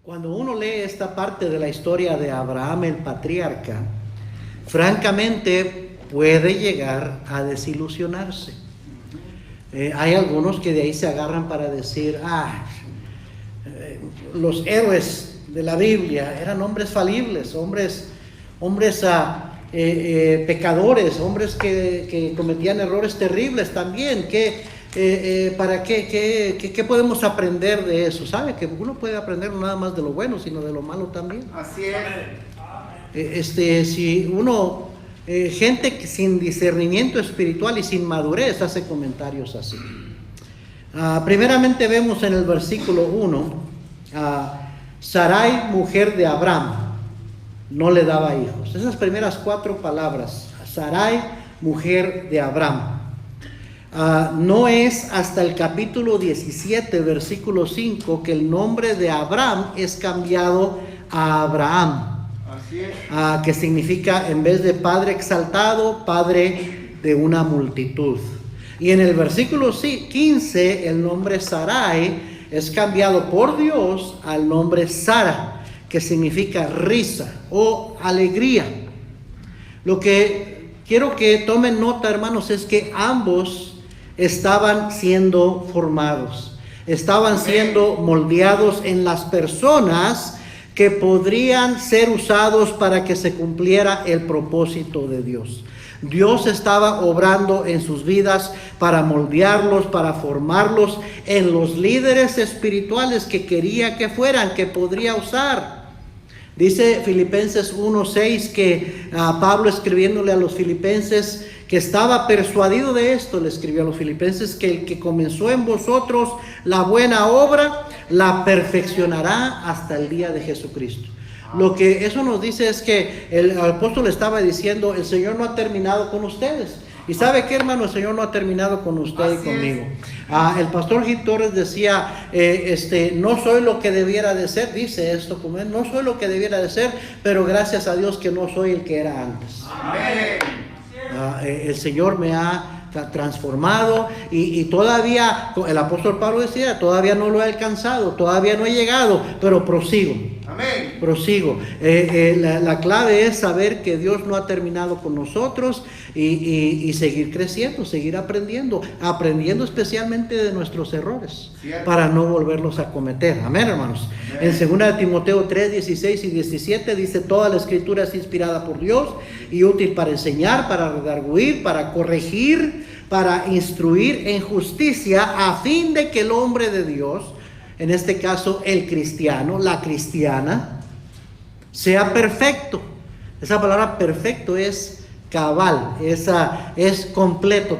Cuando uno lee esta parte de la historia de Abraham el patriarca, francamente puede llegar a desilusionarse. Hay algunos que de ahí se agarran para decir, los héroes de la Biblia eran hombres falibles, hombres pecadores, hombres que cometían errores terribles también. ¿Para qué podemos aprender de eso? ¿Sabe? Que uno puede aprender no nada más de lo bueno, sino de lo malo también. Así es. Si uno, gente sin discernimiento espiritual y sin madurez hace comentarios así. Primeramente vemos en el versículo 1, Sarai, mujer de Abraham, no le daba hijos. Esas primeras 4 palabras, Sarai, mujer de Abraham. No es hasta el capítulo 17, versículo 5, que el nombre de Abraham es cambiado a Abraham. Así es. Que significa, en vez de padre exaltado, padre de una multitud. Y en el versículo 15, el nombre Sarai es cambiado por Dios al nombre Sara, que significa risa o alegría. Lo que quiero que tomen nota, hermanos, es que ambos estaban siendo formados, estaban siendo moldeados en las personas que podrían ser usados para que se cumpliera el propósito de Dios. Dios estaba obrando en sus vidas para moldearlos, para formarlos en los líderes espirituales que quería que fueran, que podría usar. Dice Filipenses 1:6 que Pablo, escribiéndole a los filipenses, que estaba persuadido de esto, le escribió a los filipenses, que el que comenzó en vosotros la buena obra, la perfeccionará hasta el día de Jesucristo. Lo que eso nos dice es que el apóstol estaba diciendo, el Señor no ha terminado con ustedes. ¿Y sabe qué, hermano? El Señor no ha terminado con usted y conmigo. El pastor Gil Torres decía, no soy lo que debiera de ser, dice esto como él, no soy lo que debiera de ser, pero gracias a Dios que no soy el que era antes. Amén. El Señor me ha transformado y todavía, el apóstol Pablo decía, todavía no lo he alcanzado, todavía no he llegado, pero prosigo. Amén. Prosigo. La clave es saber que Dios no ha terminado con nosotros y seguir creciendo, seguir aprendiendo especialmente de nuestros errores, ¿cierto?, para no volverlos a cometer. Amén, hermanos. Amén. En 2 Timoteo 3:16 y 17 dice, toda la escritura es inspirada por Dios y útil para enseñar, para redarguir, para corregir, para instruir en justicia, a fin de que el hombre de Dios, en este caso el cristiano, la cristiana, sea perfecto. Esa palabra perfecto es cabal, es completo,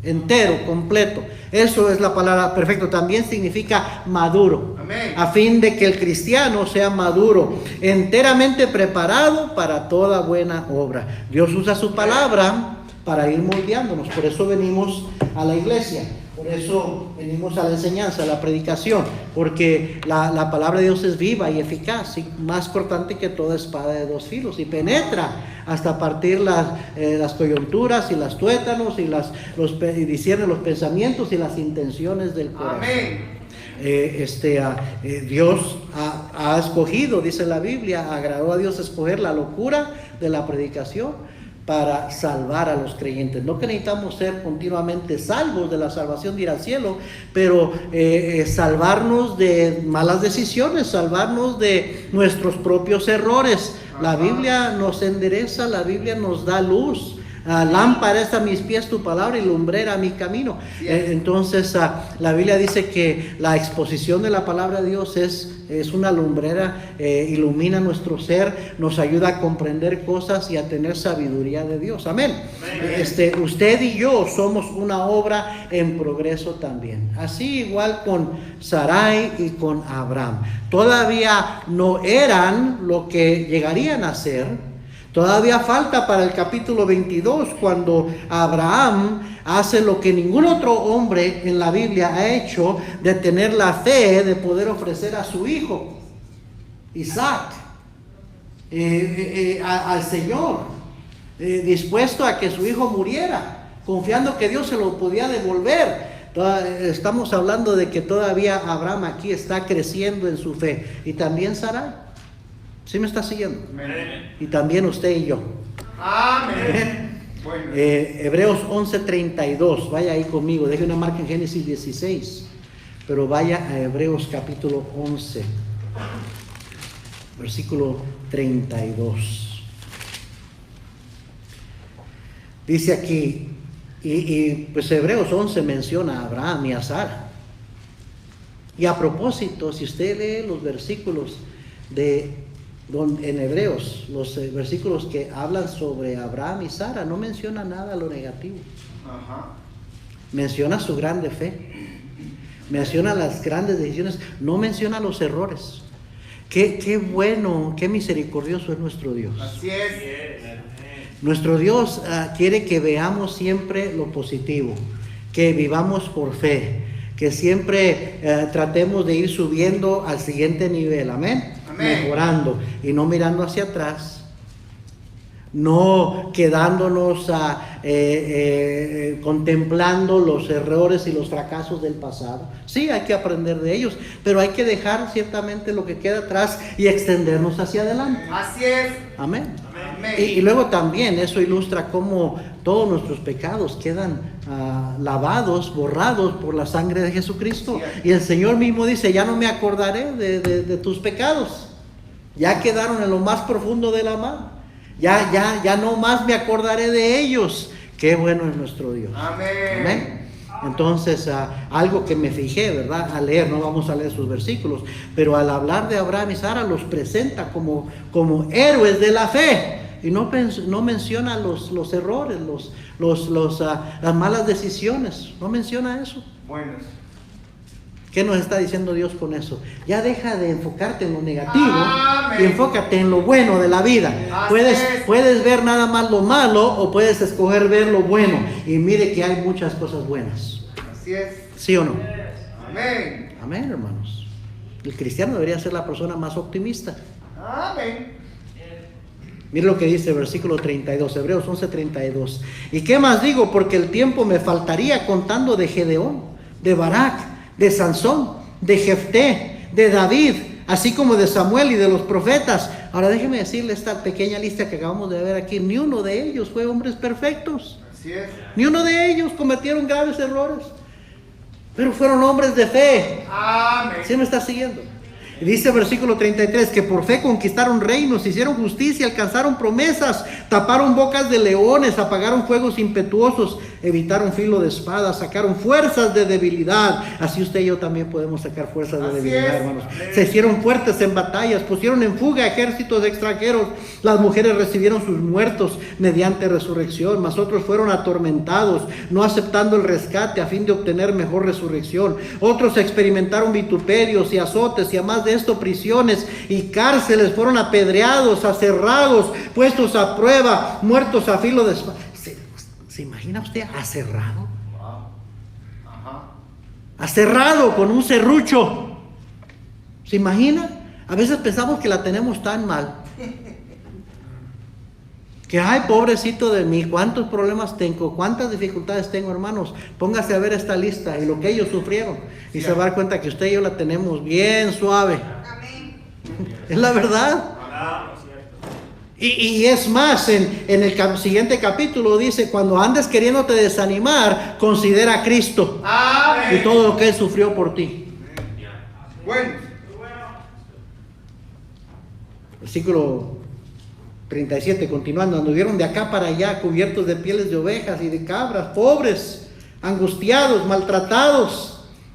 entero, completo. Eso es la palabra perfecto. También significa maduro. Amén. A fin de que el cristiano sea maduro, enteramente preparado para toda buena obra. Dios usa su palabra para ir moldeándonos. Por eso venimos a la iglesia. Por eso venimos a la enseñanza, a la predicación, porque la palabra de Dios es viva y eficaz, y más cortante que toda espada de 2 filos, y penetra hasta partir las coyunturas y las tuétanos y discierne los pensamientos y las intenciones del corazón. Amén. Dios ha escogido, dice la Biblia, agradó a Dios escoger la locura de la predicación para salvar a los creyentes. No que necesitamos ser continuamente salvos de la salvación de ir al cielo, pero salvarnos de malas decisiones, salvarnos de nuestros propios errores. La Biblia nos endereza, la Biblia nos da luz. Lámpara es a mis pies tu palabra y lumbrera a mi camino. Entonces la Biblia dice que la exposición de la palabra de Dios es una lumbrera, ilumina nuestro ser, nos ayuda a comprender cosas y a tener sabiduría de Dios. Amén. Usted y yo somos una obra en progreso también. Así igual con Sarai y con Abraham. Todavía no eran lo que llegarían a ser. Todavía falta para el capítulo 22, cuando Abraham hace lo que ningún otro hombre en la Biblia ha hecho, de tener la fe de poder ofrecer a su hijo, Isaac, al Señor, dispuesto a que su hijo muriera, confiando que Dios se lo podía devolver. Estamos hablando de que todavía Abraham aquí está creciendo en su fe. Y también Sarai. ¿Sí me está siguiendo? Amén. Y también usted y yo. Amén. Bueno. Hebreos 11:32. Vaya ahí conmigo. Deje una marca en Génesis 16. Pero vaya a Hebreos capítulo 11. Versículo 32. Dice aquí, pues Hebreos 11 menciona a Abraham y a Sara. Y a propósito, si usted lee los versículos en Hebreos, los versículos que hablan sobre Abraham y Sara, no menciona nada lo negativo. Ajá. Menciona su grande fe, menciona las grandes decisiones, no menciona los errores. Qué bueno, qué misericordioso es nuestro Dios. Así es. Nuestro Dios quiere que veamos siempre lo positivo, que vivamos por fe, que siempre tratemos de ir subiendo al siguiente nivel, amén, mejorando y no mirando hacia atrás, no quedándonos contemplando los errores y los fracasos del pasado. Sí, hay que aprender de ellos, pero hay que dejar ciertamente lo que queda atrás y extendernos hacia adelante. Así es. Amén. Amén. Y luego también eso ilustra cómo todos nuestros pecados quedan lavados, borrados por la sangre de Jesucristo. Y el Señor mismo dice, ya no me acordaré de tus pecados. Ya quedaron en lo más profundo de la mar. Ya no más me acordaré de ellos. Qué bueno es nuestro Dios. Amén. Amén. Entonces, algo que me fijé, ¿verdad? Al leer, no vamos a leer sus versículos, pero al hablar de Abraham y Sara los presenta como héroes de la fe. Y no menciona los errores, las malas decisiones. No menciona eso. Buenos. ¿Qué nos está diciendo Dios con eso? Ya deja de enfocarte en lo negativo. Amén. Y enfócate en lo bueno de la vida. Puedes ver nada más lo malo o puedes escoger ver lo bueno. Y mire que hay muchas cosas buenas. Así es. ¿Sí o no? Amén. Amén, hermanos. El cristiano debería ser la persona más optimista. Amén. Mire lo que dice el versículo 32, Hebreos 11:32. ¿Y qué más digo? Porque el tiempo me faltaría contando de Gedeón, de Barak, de Sansón, de Jefté, de David, así como de Samuel y de los profetas. Ahora déjeme decirle esta pequeña lista que acabamos de ver aquí. Ni uno de ellos fue hombres perfectos. Así es. Ni uno de ellos cometieron graves errores. Pero fueron hombres de fe. Amén. ¿Sí me está siguiendo? Y dice el versículo 33, que por fe conquistaron reinos, hicieron justicia, alcanzaron promesas, taparon bocas de leones, apagaron fuegos impetuosos, evitaron filo de espada, sacaron fuerzas de debilidad. Así usted y yo también podemos sacar fuerzas de Así debilidad, es. hermanos. Se hicieron fuertes en batallas, pusieron en fuga ejércitos extranjeros. Las mujeres recibieron sus muertos mediante resurrección, mas otros fueron atormentados, no aceptando el rescate a fin de obtener mejor resurrección. Otros experimentaron vituperios y azotes, y además de esto prisiones y cárceles, fueron apedreados, aserrados, puestos a prueba, muertos a filo de espada. ¿Se imagina usted aserrado? Wow. Ajá. Aserrado con un serrucho. ¿Se imagina? A veces pensamos que la tenemos tan mal. Que ay, pobrecito de mí, cuántos problemas tengo, cuántas dificultades tengo, hermanos. Póngase a ver esta lista y lo que ellos sufrieron. Y se va a dar cuenta que usted y yo la tenemos bien suave. Amén. Es la verdad. Y es más, en el siguiente capítulo dice, cuando andes queriéndote desanimar, considera a Cristo Amén. y todo lo que Él sufrió por ti. Bueno. Versículo 37, continuando, anduvieron de acá para allá, cubiertos de pieles de ovejas y de cabras, pobres, angustiados, maltratados,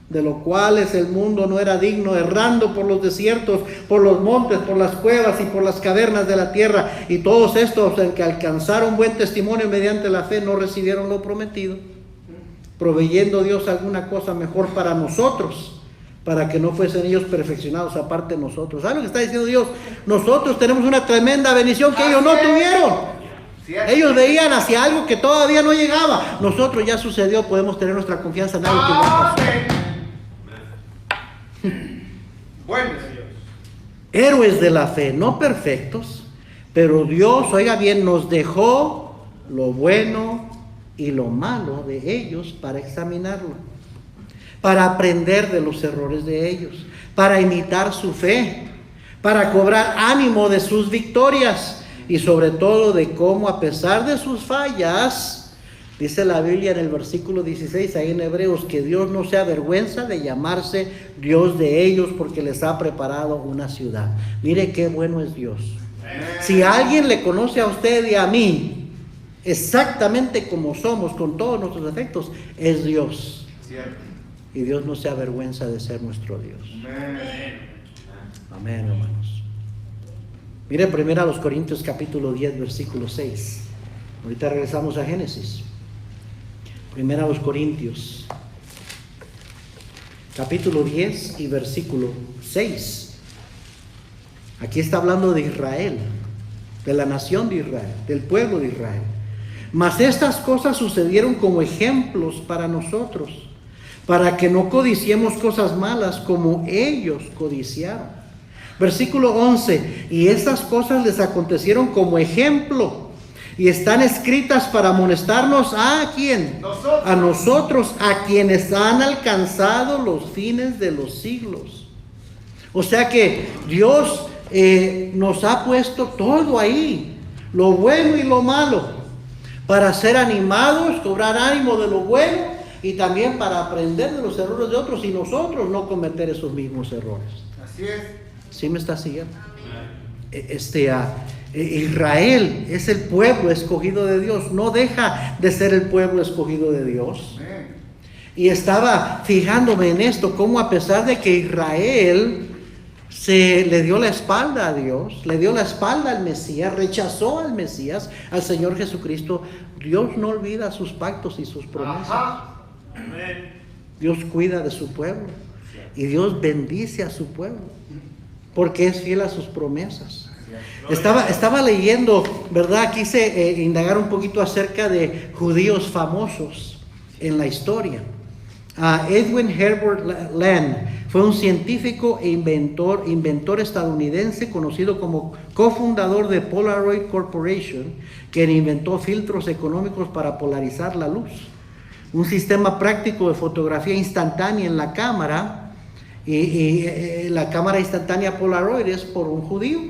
de lo cuales el mundo no era digno, errando por los desiertos, por los montes, por las cuevas y por las cavernas de la tierra. Y todos estos, en que alcanzaron buen testimonio mediante la fe, no recibieron lo prometido, proveyendo Dios alguna cosa mejor para nosotros, para que no fuesen ellos perfeccionados aparte de nosotros. ¿Saben lo que está diciendo Dios? Nosotros tenemos una tremenda bendición que ellos no tuvieron. Ellos veían hacia algo que todavía no llegaba. Nosotros ya sucedió, podemos tener nuestra confianza en algo que ya pasó. Bueno. Héroes de la fe, no perfectos, pero Dios, oiga bien, nos dejó lo bueno y lo malo de ellos para examinarlo. para aprender de los errores de ellos, para imitar su fe, para cobrar ánimo de sus victorias y sobre todo de cómo a pesar de sus fallas, dice la Biblia en el versículo 16 ahí en Hebreos, que Dios no se avergüenza de llamarse Dios de ellos porque les ha preparado una ciudad. Mire qué bueno es Dios. Si alguien le conoce a usted y a mí exactamente como somos, con todos nuestros defectos, es Dios. Y Dios no se avergüenza de ser nuestro Dios. Amén, hermanos. Mire primero a los Corintios capítulo 10 versículo 6. Ahorita regresamos a Génesis. Primero a los Corintios capítulo 10 y versículo 6. Aquí está hablando de Israel, de la nación de Israel, del pueblo de Israel. Mas estas cosas sucedieron como ejemplos para nosotros, para que no codiciemos cosas malas como ellos codiciaron. Versículo 11, y estas cosas les acontecieron como ejemplo, y están escritas para amonestarnos ¿a quién? A nosotros, a quienes han alcanzado los fines de los siglos. O sea que Dios nos ha puesto todo ahí, lo bueno y lo malo, para ser animados, cobrar ánimo de lo bueno y también para aprender de los errores de otros y nosotros no cometer esos mismos errores. Así es. ¿Sí me está siguiendo? Israel es el pueblo escogido de Dios, no deja de ser el pueblo escogido de Dios. Y estaba fijándome en esto, cómo a pesar de que Israel se le dio la espalda a Dios, le dio la espalda al Mesías, rechazó al Mesías, al Señor Jesucristo, Dios no olvida sus pactos y sus promesas. Dios cuida de su pueblo y Dios bendice a su pueblo porque es fiel a sus promesas. Estaba leyendo, ¿verdad? Quise indagar un poquito acerca de judíos famosos en la historia. Edwin Herbert Land fue un científico e inventor estadounidense conocido como cofundador de Polaroid Corporation, quien inventó filtros económicos para polarizar la luz, un sistema práctico de fotografía instantánea en la cámara, y la cámara instantánea Polaroid es por un judío.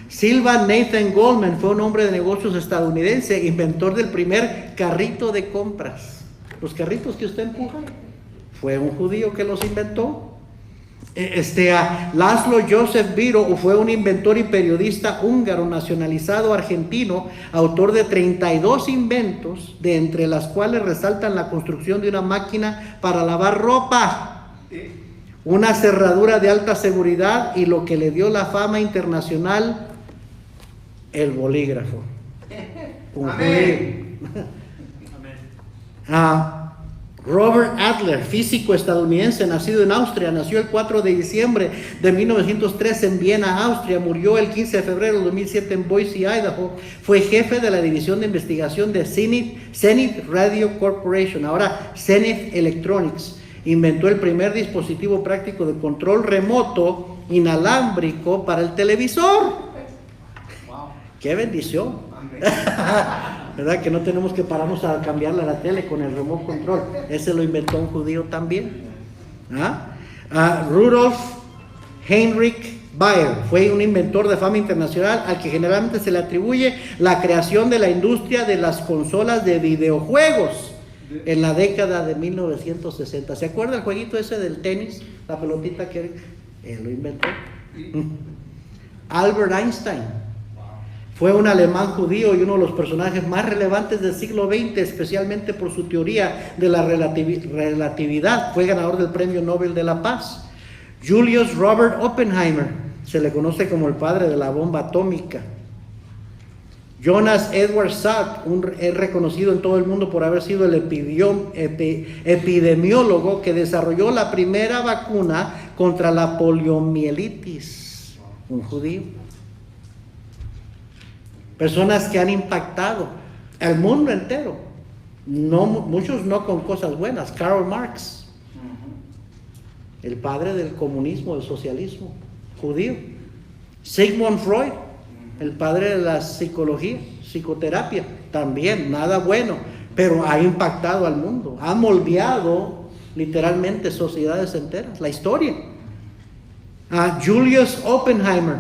Sylvan Nathan Goldman fue un hombre de negocios estadounidense, inventor del primer carrito de compras. Los carritos que usted empuja, fue un judío que los inventó. Laszlo Joseph Biro fue un inventor y periodista húngaro nacionalizado argentino, autor de 32 inventos, de entre las cuales resaltan la construcción de una máquina para lavar ropa, una cerradura de alta seguridad y lo que le dio la fama internacional, el bolígrafo. Un judío. Robert Adler, físico estadounidense, nacido en Austria, nació el 4 de diciembre de 1903 en Viena, Austria, murió el 15 de febrero de 2007 en Boise, Idaho, fue jefe de la división de investigación de Zenith Radio Corporation, ahora Zenith Electronics, inventó el primer dispositivo práctico de control remoto inalámbrico para el televisor. Wow. ¡Qué bendición! ¿Verdad? Que no tenemos que pararnos a cambiarle a la tele con el remote control. Ese lo inventó un judío también. Rudolf Heinrich Bayer fue un inventor de fama internacional al que generalmente se le atribuye la creación de la industria de las consolas de videojuegos en la década de 1960. ¿Se acuerda el jueguito ese del tenis? La pelotita que él lo inventó. Albert Einstein fue un alemán judío y uno de los personajes más relevantes del siglo XX, especialmente por su teoría de la relatividad. Fue ganador del Premio Nobel de la Paz. Julius Robert Oppenheimer, se le conoce como el padre de la bomba atómica. Jonas Edward Salk, es reconocido en todo el mundo por haber sido el epidemiólogo que desarrolló la primera vacuna contra la poliomielitis. Un judío. Personas que han impactado al mundo entero, muchos no con cosas buenas. Karl Marx, el padre del comunismo, del socialismo, judío. Sigmund Freud, el padre de la psicología, psicoterapia, también nada bueno, pero ha impactado al mundo, ha moldeado literalmente sociedades enteras, la historia. Julius Oppenheimer,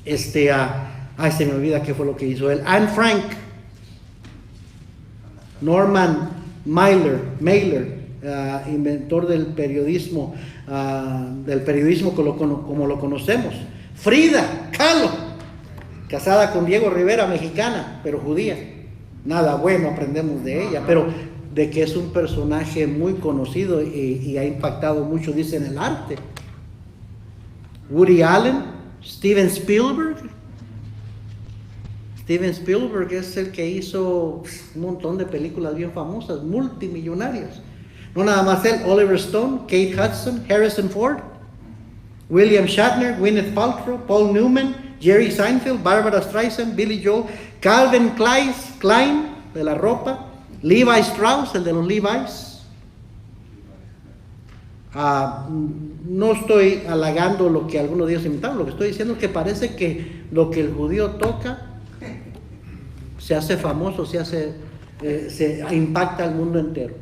se me olvida qué fue lo que hizo él. Anne Frank, Norman Mailer, inventor del periodismo como lo conocemos. Frida Kahlo, casada con Diego Rivera, mexicana, pero judía. Nada bueno aprendemos de ella, pero de que es un personaje muy conocido y ha impactado mucho, dicen, el arte. Woody Allen, Steven Spielberg. Steven Spielberg es el que hizo un montón de películas bien famosas, multimillonarias. No nada más él, Oliver Stone, Kate Hudson, Harrison Ford, William Shatner, Gwyneth Paltrow, Paul Newman, Jerry Seinfeld, Barbara Streisand, Billy Joel, Calvin Klein de la ropa, Levi Strauss, el de los Levi's. No estoy halagando lo que algunos de ellos imitaron, lo que estoy diciendo es que parece que lo que el judío toca se hace famoso, se impacta al mundo entero.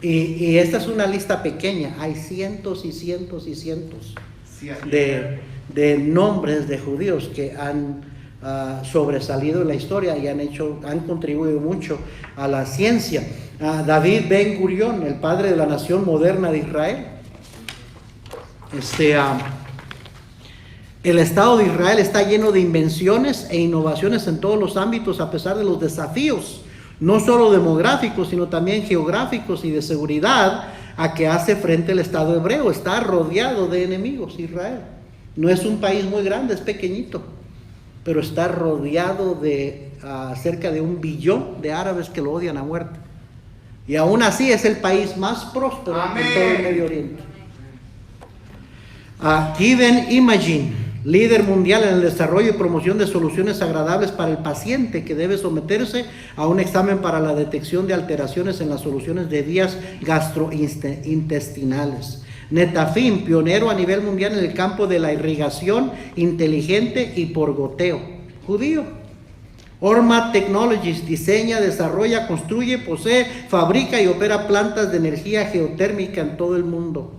Y esta es una lista pequeña, hay cientos y cientos y cientos de nombres de judíos que han sobresalido en la historia y han contribuido mucho a la ciencia. David Ben Gurión, el padre de la nación moderna de Israel. El Estado de Israel está lleno de invenciones e innovaciones en todos los ámbitos, a pesar de los desafíos, no solo demográficos, sino también geográficos y de seguridad, a que hace frente el Estado hebreo. Está rodeado de enemigos, Israel. No es un país muy grande, es pequeñito, pero está rodeado de cerca de 1 billón de árabes que lo odian a muerte. Y aún así es el país más próspero en todo el Medio Oriente. Given Imaging, líder mundial en el desarrollo y promoción de soluciones agradables para el paciente que debe someterse a un examen para la detección de alteraciones en las soluciones de vías gastrointestinales. Netafim, pionero a nivel mundial en el campo de la irrigación inteligente y por goteo, judío. Ormat Technologies diseña, desarrolla, construye, posee, fabrica y opera plantas de energía geotérmica en todo el mundo.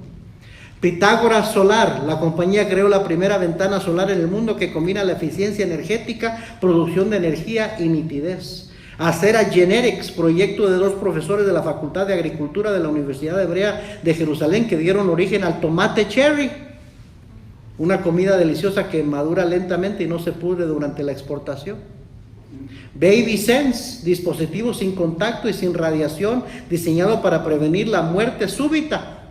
Pitágoras Solar, la compañía creó la primera ventana solar en el mundo que combina la eficiencia energética, producción de energía y nitidez. Acera Genetics, proyecto de 2 profesores de la Facultad de Agricultura de la Universidad Hebrea de Jerusalén que dieron origen al tomate cherry, una comida deliciosa que madura lentamente y no se pudre durante la exportación. Baby Sense, dispositivo sin contacto y sin radiación, diseñado para prevenir la muerte súbita,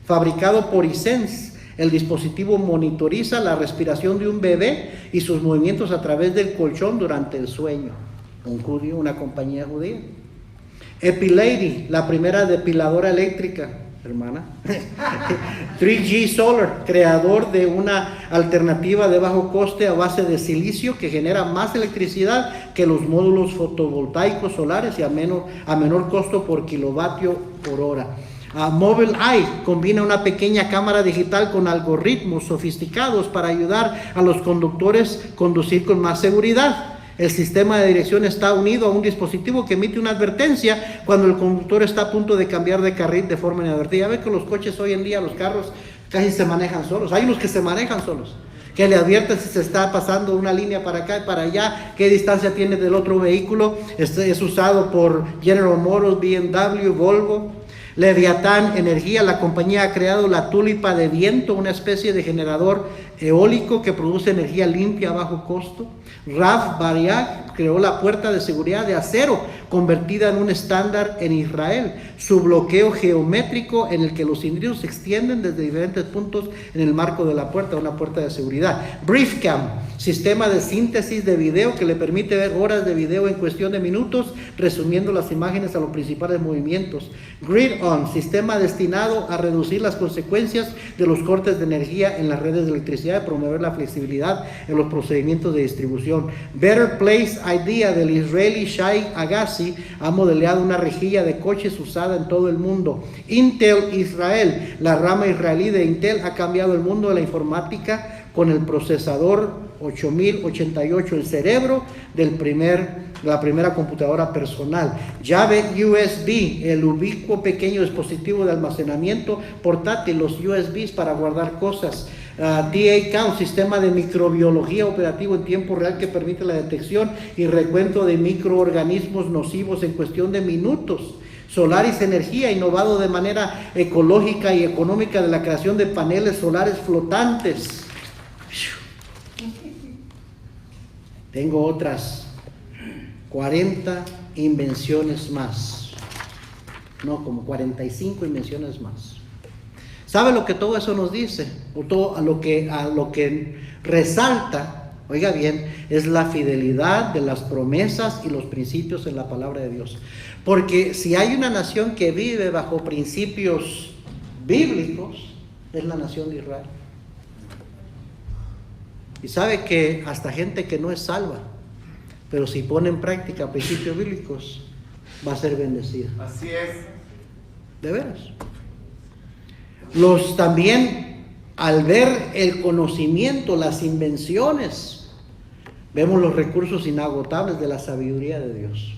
fabricado por iSense. El dispositivo monitoriza la respiración de un bebé y sus movimientos a través del colchón durante el sueño. Una compañía judía. Epilady, la primera depiladora eléctrica, hermana. 3G Solar, creador de una alternativa de bajo coste a base de silicio que genera más electricidad que los módulos fotovoltaicos solares y a menor costo por kilovatio por hora. Mobileye combina una pequeña cámara digital con algoritmos sofisticados para ayudar a los conductores a conducir con más seguridad. El sistema de dirección está unido a un dispositivo que emite una advertencia cuando el conductor está a punto de cambiar de carril de forma inadvertida. Ya ven que los coches hoy en día, los carros, casi se manejan solos. Hay unos que se manejan solos, que le advierten si se está pasando una línea para acá y para allá, qué distancia tiene del otro vehículo. Es usado por General Motors, BMW, Volvo. Leviatán Energía, la compañía ha creado la tulipa de viento, una especie de generador eólico que produce energía limpia a bajo costo. Raf Bariak creó la puerta de seguridad de acero, convertida en un estándar en Israel. Su bloqueo geométrico en el que los individuos se extienden desde diferentes puntos en el marco de la puerta, una puerta de seguridad. Briefcam, sistema de síntesis de video que le permite ver horas de video en cuestión de minutos, resumiendo las imágenes a los principales movimientos. Grid-On, sistema destinado a reducir las consecuencias de los cortes de energía en las redes de electricidad y promover la flexibilidad en los procedimientos de distribución. Better Place Idea del israelí Shai Agassi ha modelado una rejilla de coches usada en todo el mundo. Intel Israel, la rama israelí de Intel, ha cambiado el mundo de la informática con el procesador 8088, el cerebro de la primera computadora personal. Llave USB, el ubicuo pequeño dispositivo de almacenamiento portátil, los USBs para guardar cosas. DA Count, sistema de microbiología operativo en tiempo real que permite la detección y recuento de microorganismos nocivos en cuestión de minutos. Solaris Energía, innovado de manera ecológica y económica de la creación de paneles solares flotantes. Tengo otras 40 invenciones más. No, como 45 invenciones más. ¿Sabe lo que todo eso nos dice? O todo a lo que resalta, oiga bien, es la fidelidad de las promesas y los principios en la palabra de Dios. Porque si hay una nación que vive bajo principios bíblicos, es la nación de Israel. Y sabe que hasta gente que no es salva, pero si pone en práctica principios bíblicos, va a ser bendecida. Así es. De veras. Los también, al ver el conocimiento, las invenciones, vemos los recursos inagotables de la sabiduría de Dios.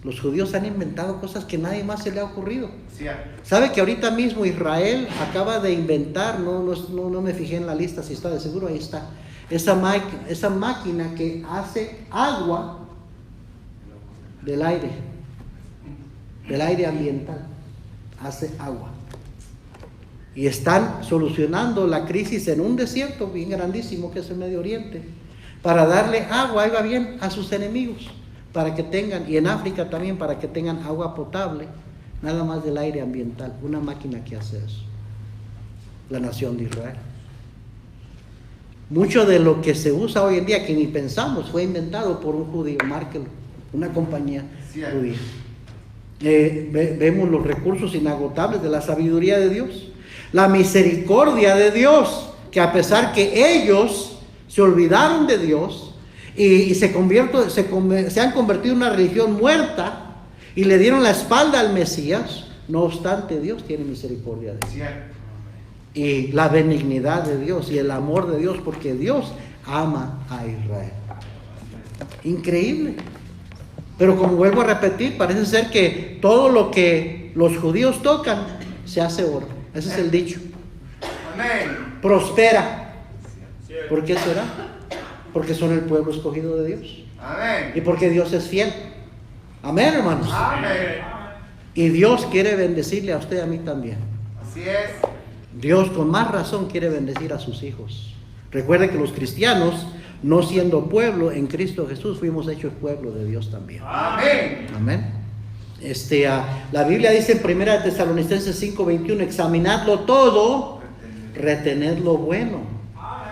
Los judíos han inventado cosas que nadie más se le ha ocurrido. Sí. ¿Sabe que ahorita mismo Israel acaba de inventar, no me fijé en la lista si está, de seguro ahí está, esa máquina que hace agua del aire ambiental, hace agua. Y están solucionando la crisis en un desierto bien grandísimo que es el Medio Oriente, para darle agua, ahí va bien, a sus enemigos, para que tengan, y en África también, para que tengan agua potable, nada más del aire ambiental, una máquina que hace eso, la nación de Israel. Mucho de lo que se usa hoy en día, que ni pensamos, fue inventado por un judío, márquelo, una compañía judía. Vemos los recursos inagotables de la sabiduría de Dios, la misericordia de Dios, que a pesar que ellos se olvidaron de Dios y se han convertido en una religión muerta y le dieron la espalda al Mesías, no obstante Dios tiene misericordia de ellos. Y la benignidad de Dios y el amor de Dios, porque Dios ama a Israel. Increíble. Pero como vuelvo a repetir, parece ser que todo lo que los judíos tocan se hace oro. Ese es el dicho. Amén. Prospera. ¿Por qué será? Porque son el pueblo escogido de Dios. Amén. Y porque Dios es fiel. Amén, hermanos. Amén. Y Dios quiere bendecirle a usted y a mí también. Así es. Dios con más razón quiere bendecir a sus hijos. Recuerde que los cristianos, no siendo pueblo en Cristo Jesús, fuimos hechos pueblo de Dios también. Amén. Amén. La Biblia dice en 1 Tesalonicenses 5:21, examinadlo todo, retened lo bueno.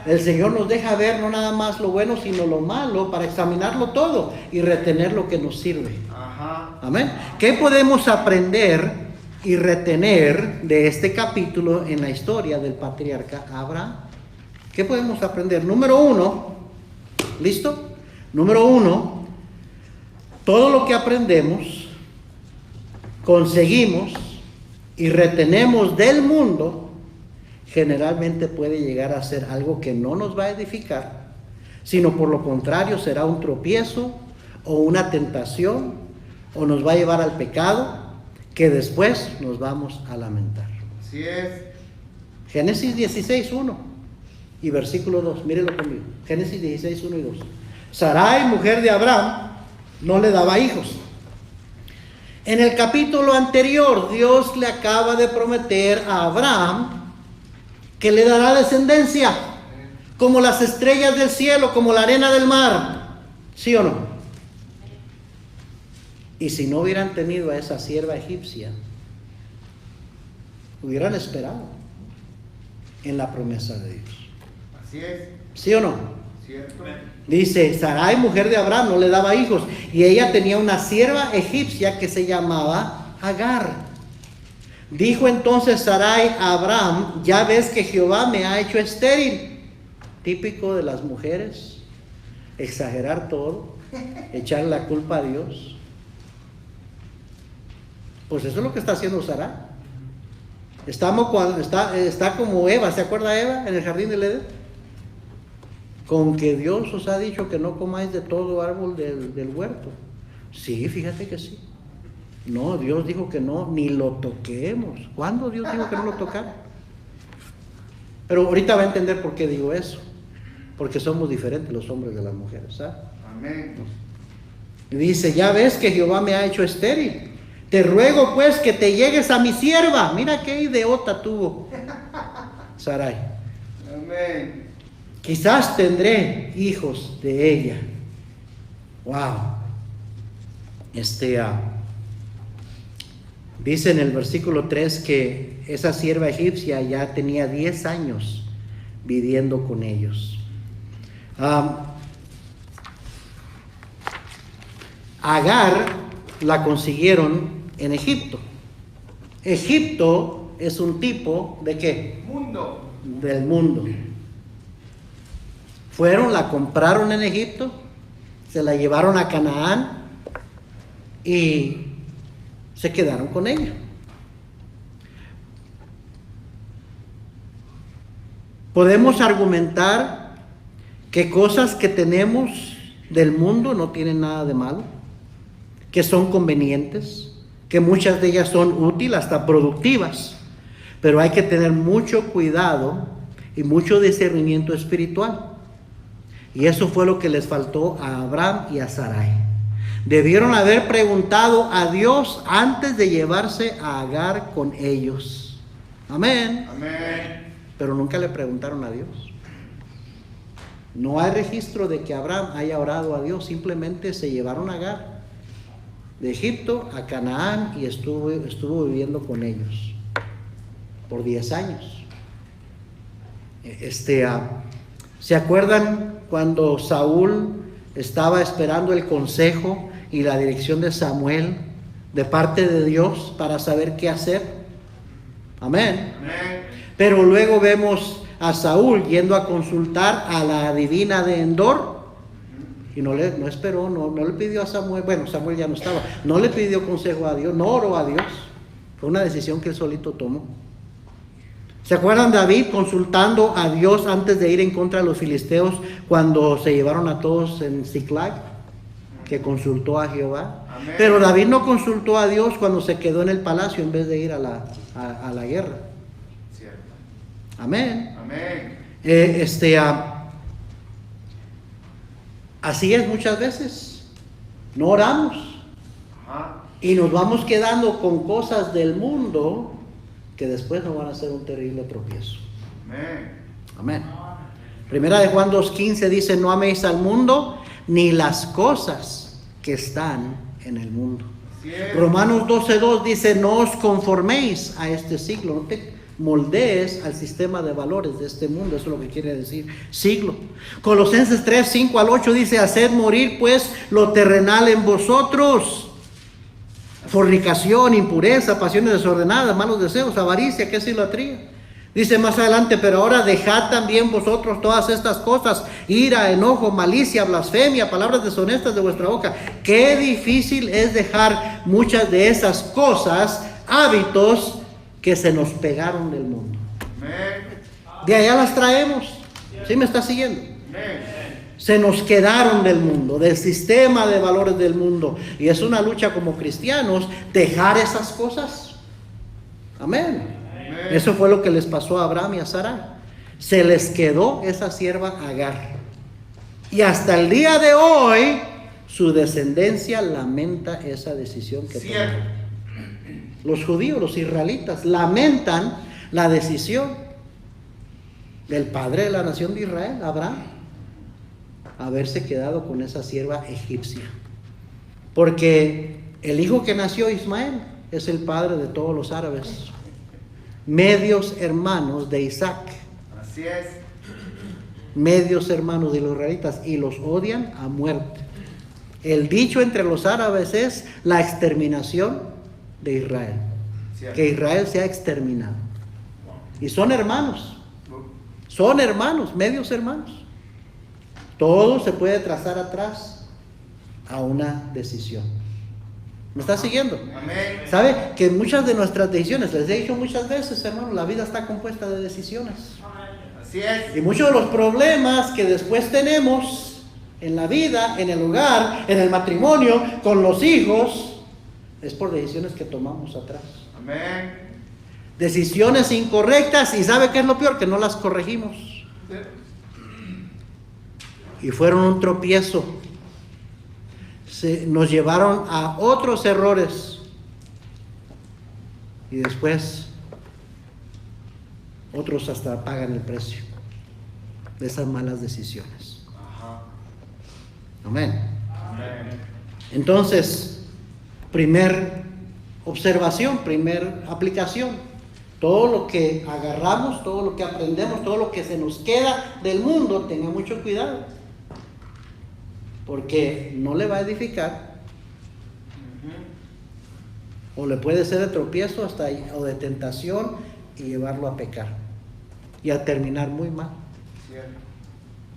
El Señor nos deja ver no nada más lo bueno, sino lo malo, para examinarlo todo y retener lo que nos sirve. Ajá. Amén. ¿Qué podemos aprender y retener de este capítulo en la historia del patriarca Abraham? ¿Qué podemos aprender? Número 1, ¿listo? Número 1, todo lo que aprendemos, conseguimos y retenemos del mundo, generalmente puede llegar a ser algo que no nos va a edificar, sino por lo contrario será un tropiezo o una tentación, o nos va a llevar al pecado, que después nos vamos a lamentar. Así es. Génesis 16:1 y versículo 2, mírenlo conmigo. Génesis 16:1 y 2. Sarai, mujer de Abraham, no le daba hijos. En el capítulo anterior, Dios le acaba de prometer a Abraham que le dará descendencia, como las estrellas del cielo, como la arena del mar. ¿Sí o no? Y si no hubieran tenido a esa sierva egipcia, hubieran esperado en la promesa de Dios. Así es. ¿Sí o no? Cierto. Dice, Sarai, mujer de Abraham, no le daba hijos, y ella tenía una sierva egipcia que se llamaba Agar. Dijo entonces Sarai a Abraham, ya ves que Jehová me ha hecho estéril. Típico de las mujeres, exagerar todo, echar la culpa a Dios. Pues eso es lo que está haciendo Sarai. está como Eva, ¿se acuerda Eva en el jardín del Edén? Con que Dios os ha dicho que no comáis de todo árbol del huerto. Sí, fíjate que sí. No, Dios dijo que no, ni lo toquemos. ¿Cuándo Dios dijo que no lo tocara? Pero ahorita va a entender por qué digo eso. Porque somos diferentes los hombres de las mujeres, ¿sabes? Amén. Y dice, ya ves que Jehová me ha hecho estéril. Te ruego pues que te llegues a mi sierva. Mira qué idiota tuvo Sarai. Amén. Quizás tendré hijos de ella. Wow. Dice en el versículo 3 que esa sierva egipcia ya tenía 10 años viviendo con ellos. Agar la consiguieron en Egipto. Egipto es un tipo de ¿qué? Mundo. Del mundo. Fueron, la compraron en Egipto, se la llevaron a Canaán y se quedaron con ella. Podemos argumentar que cosas que tenemos del mundo no tienen nada de malo, que son convenientes, que muchas de ellas son útiles, hasta productivas, pero hay que tener mucho cuidado y mucho discernimiento espiritual. Y eso fue lo que les faltó a Abraham y a Sarai. Debieron haber preguntado a Dios antes de llevarse a Agar con ellos. Amén. Amén. Pero nunca le preguntaron a Dios. No hay registro de que Abraham haya orado a Dios. Simplemente se llevaron a Agar de Egipto a Canaán y estuvo viviendo con ellos por 10 años. ¿Se acuerdan cuando Saúl estaba esperando el consejo y la dirección de Samuel de parte de Dios para saber qué hacer? Amén. Amén. Pero luego vemos a Saúl yendo a consultar a la adivina de Endor y no esperó, no le pidió a Samuel. Bueno, Samuel ya no estaba, no le pidió consejo a Dios, no oró a Dios. Fue una decisión que él solito tomó. ¿Se acuerdan David consultando a Dios antes de ir en contra de los filisteos cuando se llevaron a todos en Ziklag? Que consultó a Jehová. Amén. Pero David no consultó a Dios cuando se quedó en el palacio en vez de ir a la guerra. Cierto. Amén. Amén. Así es muchas veces. No oramos Ajá. y nos vamos quedando con cosas del mundo que después nos van a hacer un terrible tropiezo. Amén. Amén. Primera de Juan 2:15 dice, no améis al mundo ni las cosas que están en el mundo. Cierto. Romanos 12:2 dice, no os conforméis a este siglo, no te moldees al sistema de valores de este mundo, eso es lo que quiere decir siglo. Colosenses 3:5-8 dice, haced morir pues lo terrenal en vosotros. Fornicación, impureza, pasiones desordenadas, malos deseos, avaricia, que es idolatría. Dice más adelante, pero ahora dejad también vosotros todas estas cosas, ira, enojo, malicia, blasfemia, palabras deshonestas de vuestra boca. Qué difícil es dejar muchas de esas cosas, hábitos que se nos pegaron del mundo. Amén. De allá las traemos. ¿Sí me está siguiendo? Amén. Se nos quedaron del mundo, del sistema de valores del mundo. Y es una lucha como cristianos dejar esas cosas. Amén. Amén. Eso fue lo que les pasó a Abraham y a Sarai. Se les quedó esa sierva Agar. Y hasta el día de hoy, su descendencia lamenta esa decisión que Cierto. tomaron. Los judíos, los israelitas, lamentan la decisión del padre de la nación de Israel, Abraham, haberse quedado con esa sierva egipcia. Porque el hijo que nació, Ismael, es el padre de todos los árabes, medios hermanos de Isaac, Así es. medios hermanos de los israelitas, y los odian a muerte. El dicho entre los árabes es la exterminación de Israel, Cierto. que Israel sea exterminado. Y son hermanos, medios hermanos. Todo se puede trazar atrás a una decisión. ¿Me está siguiendo? Amén. ¿Sabe que muchas de nuestras decisiones, les he dicho muchas veces, hermano, la vida está compuesta de decisiones? Así es. Y muchos de los problemas que después tenemos en la vida, en el hogar, en el matrimonio, con los hijos, es por decisiones que tomamos atrás. Amén. Decisiones incorrectas, y ¿sabe qué es lo peor? Que no las corregimos. Y fueron un tropiezo. Nos llevaron a otros errores. Y después otros hasta pagan el precio de esas malas decisiones. Ajá. Amén. Amén. Entonces, primer observación, primer aplicación. Todo lo que agarramos, todo lo que aprendemos, todo lo que se nos queda del mundo, tenga mucho cuidado. Porque no le va a edificar. O le puede ser de tropiezo hasta o de tentación y llevarlo a pecar. Y a terminar muy mal. Cierto.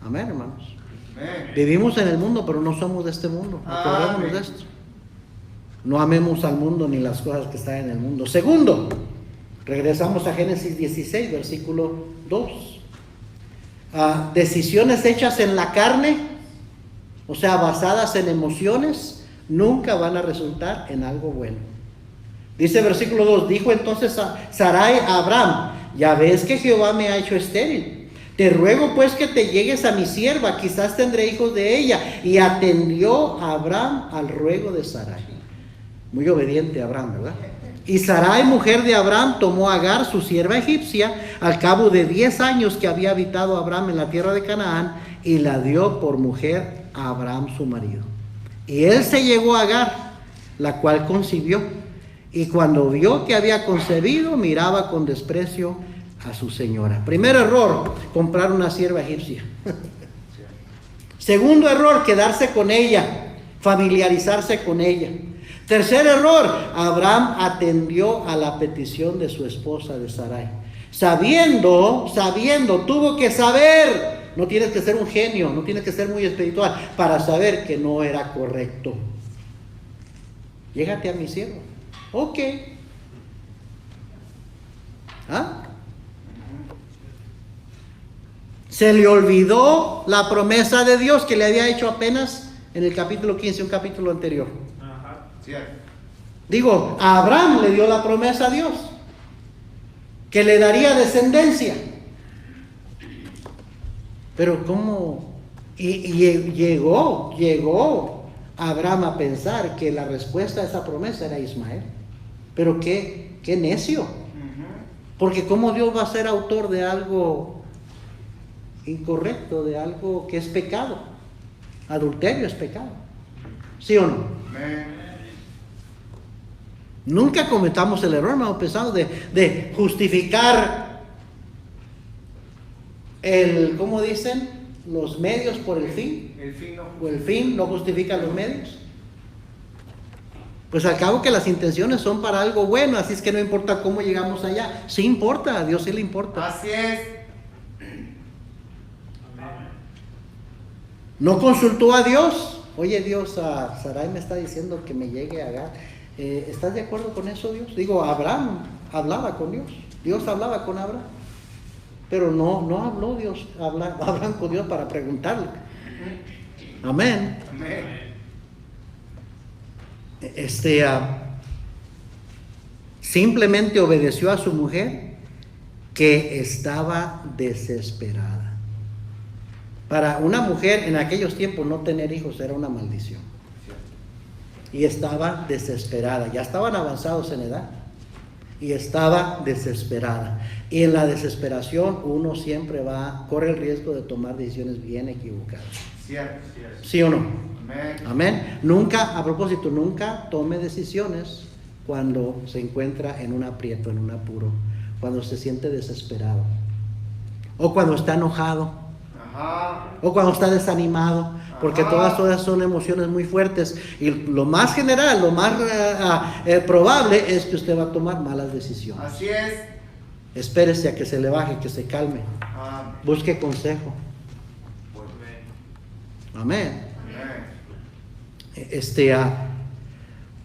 Amén, hermanos. Amén. Vivimos en el mundo, pero no somos de este mundo. Acordémonos de esto. No amemos al mundo ni las cosas que están en el mundo. Segundo, regresamos a Génesis 16, versículo 2. Decisiones hechas en la carne, o sea, basadas en emociones, nunca van a resultar en algo bueno. Dice versículo 2, dijo entonces Sarai a Abraham, ya ves que Jehová me ha hecho estéril. Te ruego pues que te llegues a mi sierva, quizás tendré hijos de ella. Y atendió a Abraham al ruego de Sarai. Muy obediente Abraham, ¿verdad? Y Sarai, mujer de Abraham, tomó a Agar, su sierva egipcia, al cabo de 10 años que había habitado Abraham en la tierra de Canaán, y la dio por mujer a Abraham su marido. Y él se llegó a Agar, la cual concibió, y cuando vio que había concebido, miraba con desprecio a su señora. Primer error, comprar una sierva egipcia. Segundo error, quedarse con ella, familiarizarse con ella. Tercer error, Abraham atendió a la petición de su esposa de Sarai. Sabiendo, tuvo que saber. No tienes que ser un genio, no tienes que ser muy espiritual para saber que no era correcto. Llégate a mi siervo. Ok. ¿Ah? Se le olvidó la promesa de Dios que le había hecho apenas en el capítulo 15, un capítulo anterior. Ajá. Cierto. Digo, a Abraham le dio la promesa a Dios que le daría descendencia. Pero ¿cómo? Y llegó Abraham a pensar que la respuesta a esa promesa era Ismael. Pero qué necio. Porque ¿cómo Dios va a ser autor de algo incorrecto, de algo que es pecado? Adulterio es pecado. ¿Sí o no? Amén. Nunca cometamos el error, hermano, pesado de justificar ¿cómo dicen? Los medios por el fin. El fin no. O el fin no justifica los medios. Pues al cabo que las intenciones son para algo bueno, así es que no importa cómo llegamos allá. Sí importa, a Dios sí le importa. Así es. No consultó a Dios. Oye Dios, Sarai me está diciendo que me llegue a Agar. ¿Estás de acuerdo con eso, Dios? Digo, Abraham hablaba con Dios. Dios hablaba con Abraham. Pero no habló Abraham con Dios para preguntarle. Amén. Amén. Simplemente obedeció a su mujer, que estaba desesperada. Para una mujer en aquellos tiempos no tener hijos era una maldición. Y estaba desesperada. Ya estaban avanzados en edad. Y estaba desesperada. Y en la desesperación uno siempre corre el riesgo de tomar decisiones bien equivocadas. Cierto. ¿Sí o no? Amén. Amén. Nunca, a propósito, nunca tome decisiones cuando se encuentra en un aprieto, en un apuro, cuando se siente desesperado, o cuando está enojado, Ajá. o cuando está desanimado, porque todas son emociones muy fuertes. Y lo más general, lo más probable es que usted va a tomar malas decisiones. Así es. Espérese a que se le baje, que se calme. Busque consejo. Amén. Amén.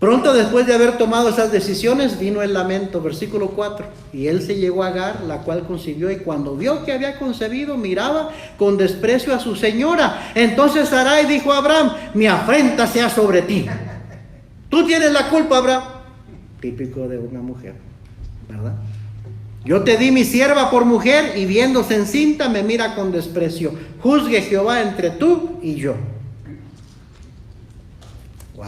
Pronto después de haber tomado esas decisiones, vino el lamento, versículo 4. Y él se llegó a Agar, la cual concibió, y cuando vio que había concebido, miraba con desprecio a su señora. Entonces Sarai dijo a Abraham: mi afrenta sea sobre ti. Tú tienes la culpa, Abraham. Típico de una mujer, ¿verdad? Yo te di mi sierva por mujer, y viéndose encinta me mira con desprecio. Juzgue Jehová entre tú y yo. Wow.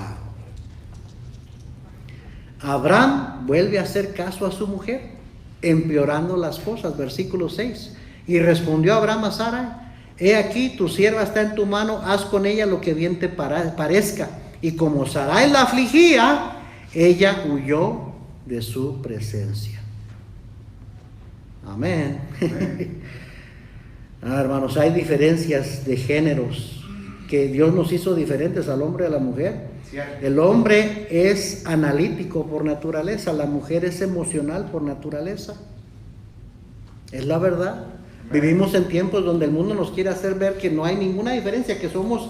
Abraham vuelve a hacer caso a su mujer, empeorando las cosas. Versículo 6. Y respondió Abraham a Sarai: he aquí, tu sierva está en tu mano, haz con ella lo que bien te parezca. Y como Sarai la afligía, ella huyó de su presencia. Amén. Hermanos, hay diferencias de géneros, que Dios nos hizo diferentes al hombre y a la mujer. El hombre es analítico por naturaleza, la mujer es emocional por naturaleza. Es la verdad. Vivimos en tiempos donde el mundo nos quiere hacer ver que no hay ninguna diferencia, que somos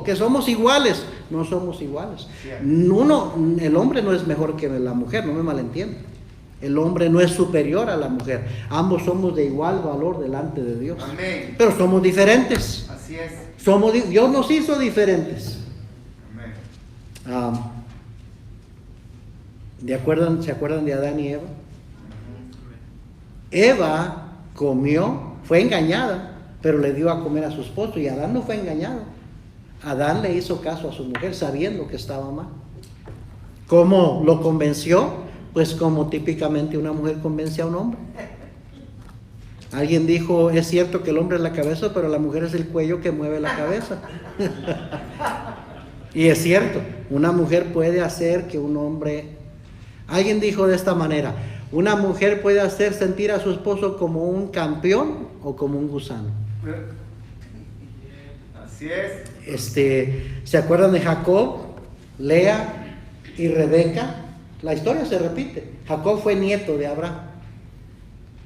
que somos iguales. No somos iguales. El hombre no es mejor que la mujer, no me malentiendan. El hombre no es superior a la mujer. Ambos somos de igual valor delante de Dios. Amén. Pero somos diferentes. Así es. Dios nos hizo diferentes. Amén. ¿Se acuerdan de Adán y Eva? Eva comió, fue engañada, pero le dio a comer a su esposo, y Adán no fue engañado. Adán le hizo caso a su mujer sabiendo que estaba mal. ¿Cómo lo convenció? Pues como típicamente una mujer convence a un hombre. Alguien dijo: es cierto que el hombre es la cabeza, pero la mujer es el cuello que mueve la cabeza. Y es cierto, una mujer puede hacer que un hombre... Alguien dijo de esta manera: una mujer puede hacer sentir a su esposo como un campeón o como un gusano. Así es. ¿Se acuerdan de Jacob, Lea y Rebeca? La historia se repite. Jacob fue nieto de Abraham.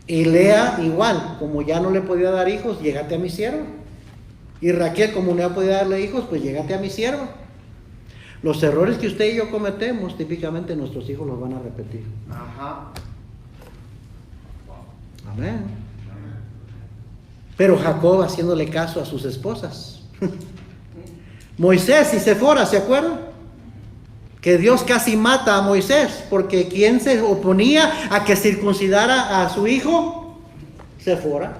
Y Lea igual, como ya no le podía dar hijos, llégate a mi sierva. Y Raquel, como no podía darle hijos, pues llégate a mi sierva. Los errores que usted y yo cometemos, típicamente nuestros hijos los van a repetir. Ajá. Amén. Pero Jacob haciéndole caso a sus esposas. Moisés y Sefora, ¿se acuerdan? Que Dios casi mata a Moisés, porque ¿quién se oponía a que circuncidara a su hijo? Sefora.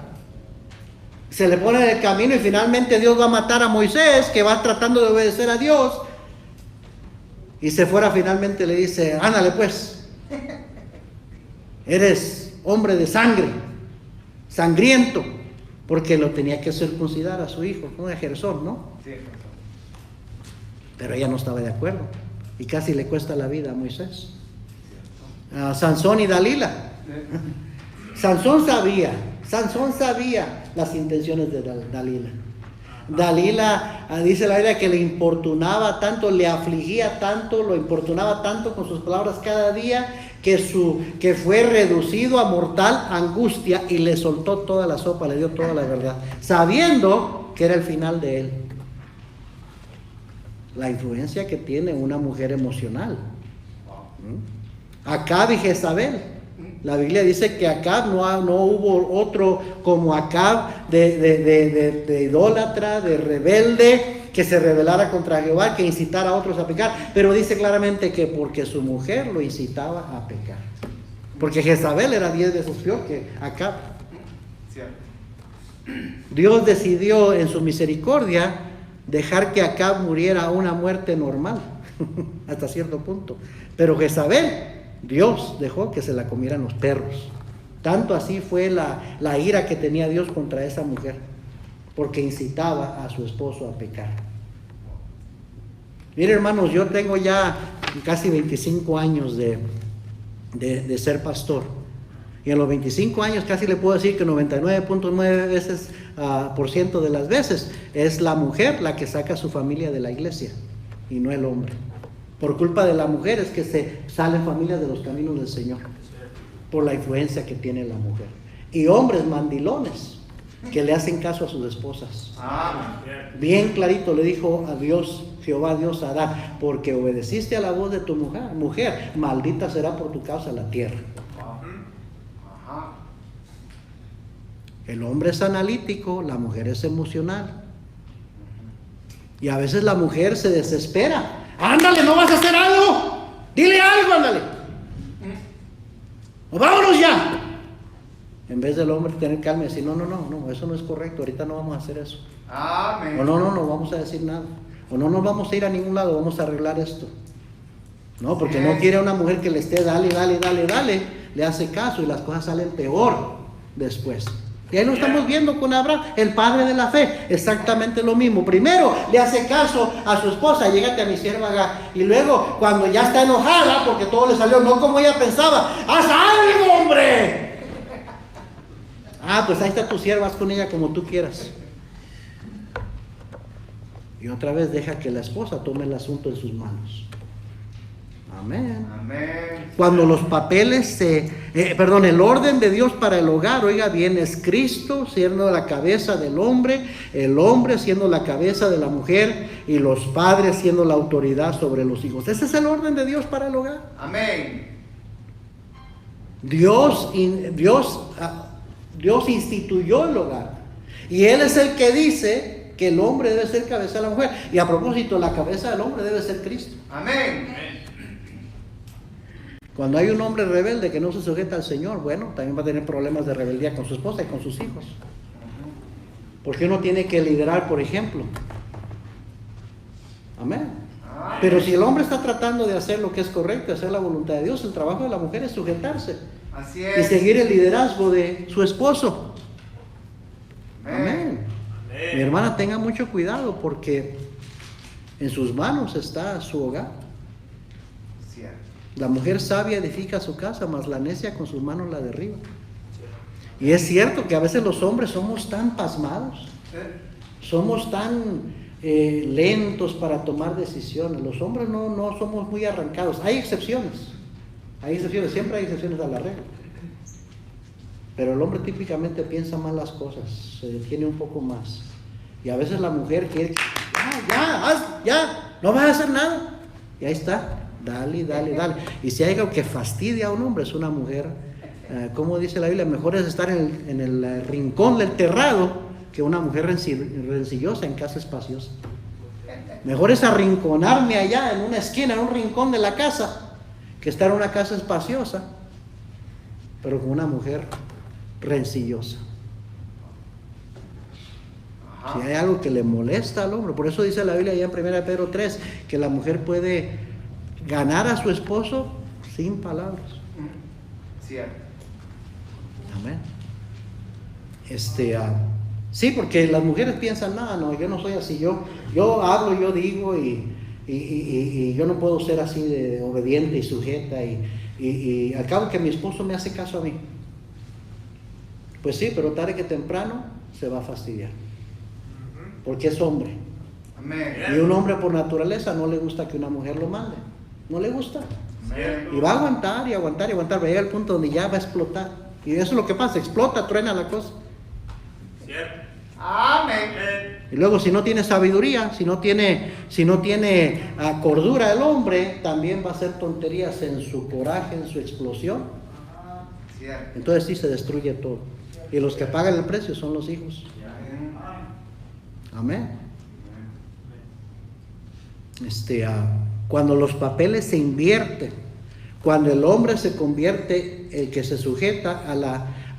Se le pone en el camino y finalmente Dios va a matar a Moisés, que va tratando de obedecer a Dios. Y Sefora finalmente le dice: ándale pues, eres hombre de sangre, sangriento, porque lo tenía que circuncidar a su hijo, un Gersón, ¿no? Sí. Pero ella no estaba de acuerdo, y casi le cuesta la vida a Moisés. Sansón y Dalila. Sansón sabía las intenciones de Dalila. Dalila, dice la Biblia, que le importunaba tanto, le afligía tanto, lo importunaba tanto con sus palabras cada día, que fue reducido a mortal angustia, y le soltó toda la sopa, le dio toda la verdad, sabiendo que era el final de él. La influencia que tiene una mujer emocional. Acab y Jezabel. La Biblia dice que Acab no hubo otro como Acab de idólatra, de rebelde, que se rebelara contra Jehová, que incitara a otros a pecar. Pero dice claramente que porque su mujer lo incitaba a pecar. Porque Jezabel era 10 veces peor que Acab. Cierto. Dios decidió en su misericordia dejar que Acab muriera una muerte normal, hasta cierto punto. Pero Jezabel, Dios dejó que se la comieran los perros. Tanto así fue la ira que tenía Dios contra esa mujer, porque incitaba a su esposo a pecar. Mire, hermanos, yo tengo ya casi 25 años de ser pastor. Y en los 25 años casi le puedo decir que 99.9 veces por ciento de las veces es la mujer la que saca a su familia de la iglesia y no el hombre. Por culpa de la mujer es que se salen familias de los caminos del Señor, por la influencia que tiene la mujer. Y hombres mandilones que le hacen caso a sus esposas. Bien clarito le dijo a Dios Jehová Dios hará, porque obedeciste a la voz de tu mujer, maldita será por tu causa la tierra. Ajá. El hombre es analítico, la mujer es emocional. Y a veces la mujer se desespera. Ándale, ¿no vas a hacer algo? Dile algo, ándale. O vámonos ya. En vez del hombre tener calma y decir, no, eso no es correcto, ahorita no vamos a hacer eso. Amén. O no vamos a decir nada. O no nos vamos a ir a ningún lado, vamos a arreglar esto. No, porque no quiere a una mujer que le esté dale, le hace caso y las cosas salen peor después. Y ahí lo estamos viendo con Abraham, el padre de la fe, exactamente lo mismo. Primero le hace caso a su esposa, llégate a mi sierva Agar. Y luego, cuando ya está enojada, porque todo le salió no como ella pensaba, ¡haz algo, hombre! Pues ahí está tu sierva, haz con ella como tú quieras. Y otra vez deja que la esposa tome el asunto en sus manos. Amén. Amén. Cuando los papeles el orden de Dios para el hogar, oiga bien, es Cristo siendo la cabeza del hombre, el hombre siendo la cabeza de la mujer y los padres siendo la autoridad sobre los hijos. Ese es el orden de Dios para el hogar. Amén. Dios instituyó el hogar y Él es el que dice que el hombre debe ser cabeza de la mujer. Y a propósito, la cabeza del hombre debe ser Cristo. Amén. Cuando hay un hombre rebelde que no se sujeta al Señor, bueno, también va a tener problemas de rebeldía con su esposa y con sus hijos. Porque uno tiene que liderar, por ejemplo. Amén. Pero si el hombre está tratando de hacer lo que es correcto, hacer la voluntad de Dios, el trabajo de la mujer es sujetarse. Así Y es. seguir el liderazgo de su esposo. Amén. Amén. Mi hermana, tenga mucho cuidado porque en sus manos está su hogar. Cierto. La mujer sabia edifica su casa, mas la necia con sus manos la derriba. Y es cierto que a veces los hombres somos tan pasmados, somos tan lentos para tomar decisiones. Los hombres no somos muy arrancados. Hay excepciones, siempre hay excepciones a la regla. Pero el hombre típicamente piensa más las cosas, se detiene un poco más. Y a veces la mujer quiere, ya, no vas a hacer nada. Y ahí está. Dale. Y si hay algo que fastidia a un hombre, es una mujer, como dice la Biblia, mejor es estar en el rincón del terrado que una mujer rencillosa en casa espaciosa. Mejor es arrinconarme allá en una esquina, en un rincón de la casa, que estar en una casa espaciosa, pero con una mujer rencillosa. Si hay algo que le molesta al hombre, por eso dice la Biblia allá en 1 Pedro 3, que la mujer puede ganar a su esposo sin palabras. Cierto. Amén. Sí, porque las mujeres piensan, no, yo no soy así, yo hablo, yo digo y yo no puedo ser así de obediente y sujeta y al cabo que mi esposo me hace caso a mí. Pues sí, pero tarde que temprano se va a fastidiar, porque es hombre. Amén. Y un hombre por naturaleza no le gusta que una mujer lo mande. No le gusta. Amén. Y va a aguantar, va a llegar al punto donde ya va a explotar. Y eso es lo que pasa, explota, truena la cosa. Amén. Y luego si no tiene sabiduría, si no tiene cordura el hombre, también va a hacer tonterías en su coraje, en su explosión. Cierto. Entonces sí se destruye todo. Y los que pagan el precio son los hijos. Amén. Cuando los papeles se invierten, cuando el hombre se convierte, el que se sujeta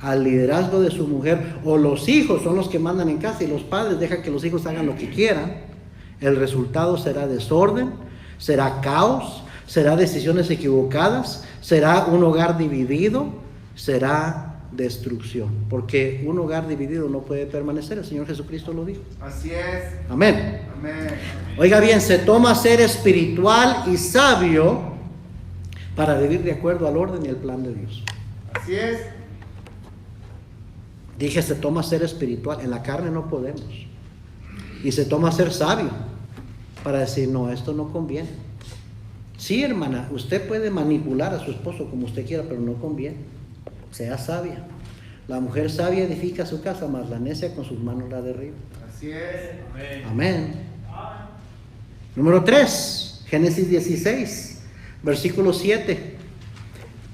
al liderazgo de su mujer, o los hijos son los que mandan en casa y los padres dejan que los hijos hagan lo que quieran, el resultado será desorden, será caos, será decisiones equivocadas, será un hogar dividido, será destrucción, porque un hogar dividido no puede permanecer. El Señor Jesucristo lo dijo. Así es. Amén. Amén. Oiga bien, se toma ser espiritual y sabio para vivir de acuerdo al orden y el plan de Dios. Así es. Dije, se toma ser espiritual, en la carne no podemos. Y se toma ser sabio para decir, no, esto no conviene. Sí, hermana, usted puede manipular a su esposo como usted quiera, pero no conviene. Sea sabia. La mujer sabia edifica su casa, mas la necia con sus manos la derriba. Así es. Amén. Número 3, Génesis 16, versículo 7.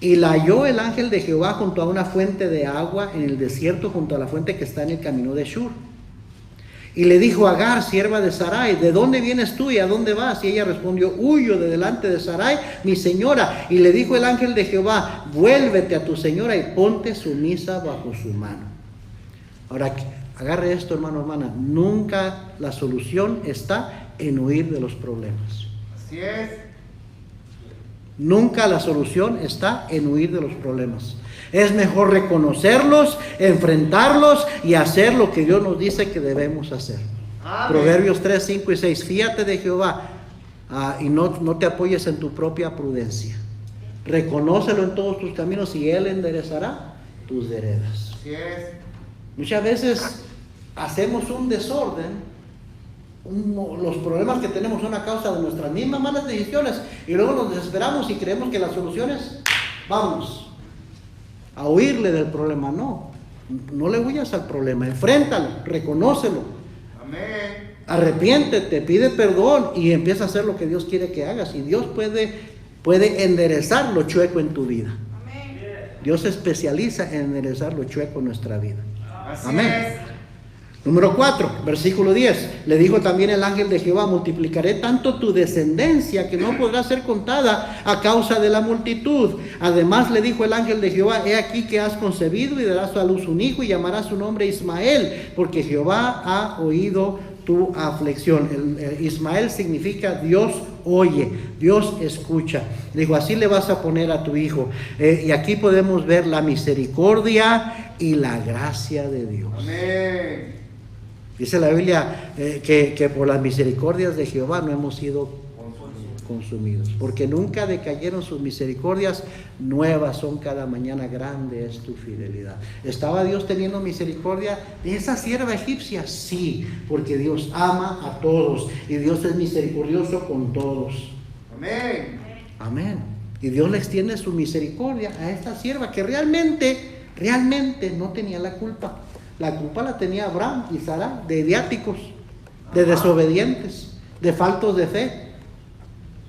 Y la halló el ángel de Jehová junto a una fuente de agua en el desierto, junto a la fuente que está en el camino de Shur. Y le dijo a Agar, sierva de Sarai, ¿de dónde vienes tú y a dónde vas? Y ella respondió, huyo de delante de Sarai, mi señora. Y le dijo el ángel de Jehová, vuélvete a tu señora y ponte sumisa bajo su mano. Ahora, agarre esto, hermano, hermana. Nunca la solución está en huir de los problemas. Así es. Nunca la solución está en huir de los problemas. Es mejor reconocerlos, enfrentarlos y hacer lo que Dios nos dice que debemos hacer. Amén. Proverbios 3, 5 y 6. Fíate de Jehová y no te apoyes en tu propia prudencia. Reconócelo en todos tus caminos y Él enderezará tus veredas. Así es. Muchas veces hacemos un desorden. Los problemas que tenemos son a causa de nuestras mismas malas decisiones y luego nos desesperamos y creemos que la solución es, vamos a huirle del problema. No le huyas al problema, enfréntalo, reconócelo, Amén. arrepiéntete, pide perdón y empieza a hacer lo que Dios quiere que hagas. Y Dios puede enderezar lo chueco en tu vida. Amén. Dios se especializa en enderezar lo chueco en nuestra vida. Así Amén. es. Número 4, versículo 10. Le dijo también el ángel de Jehová, multiplicaré tanto tu descendencia que no podrá ser contada a causa de la multitud. Además le dijo el ángel de Jehová, he aquí que has concebido y darás a luz un hijo y llamarás su nombre Ismael, porque Jehová ha oído tu aflicción. Ismael significa Dios oye, Dios escucha. Le dijo, así le vas a poner a tu hijo. Y aquí podemos ver la misericordia y la gracia de Dios. Amén. Dice la Biblia que por las misericordias de Jehová no hemos sido consumidos, porque nunca decayeron sus misericordias, nuevas son cada mañana, grande es tu fidelidad. ¿Estaba Dios teniendo misericordia de esa sierva egipcia? Sí, porque Dios ama a todos y Dios es misericordioso con todos. Amén. Amén. Y Dios le extiende su misericordia a esta sierva que realmente no tenía la culpa. La culpa la tenía Abraham y Sara, de idiáticos, de desobedientes, de faltos de fe.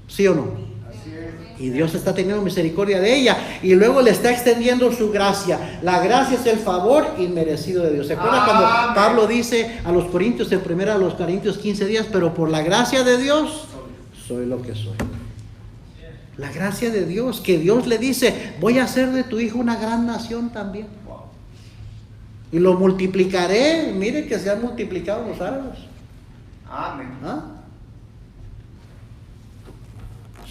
¿Sí o no? Así es. Y Dios está teniendo misericordia de ella y luego le está extendiendo su gracia. La gracia es el favor inmerecido de Dios. ¿Se acuerdan cuando Pablo dice a los Corintios, en 1 Corintios 15 días, pero por la gracia de Dios soy lo que soy? La gracia de Dios, que Dios le dice, voy a hacer de tu hijo una gran nación también. Y lo multiplicaré. Mire que se han multiplicado los árabes. Amén. ¿Ah?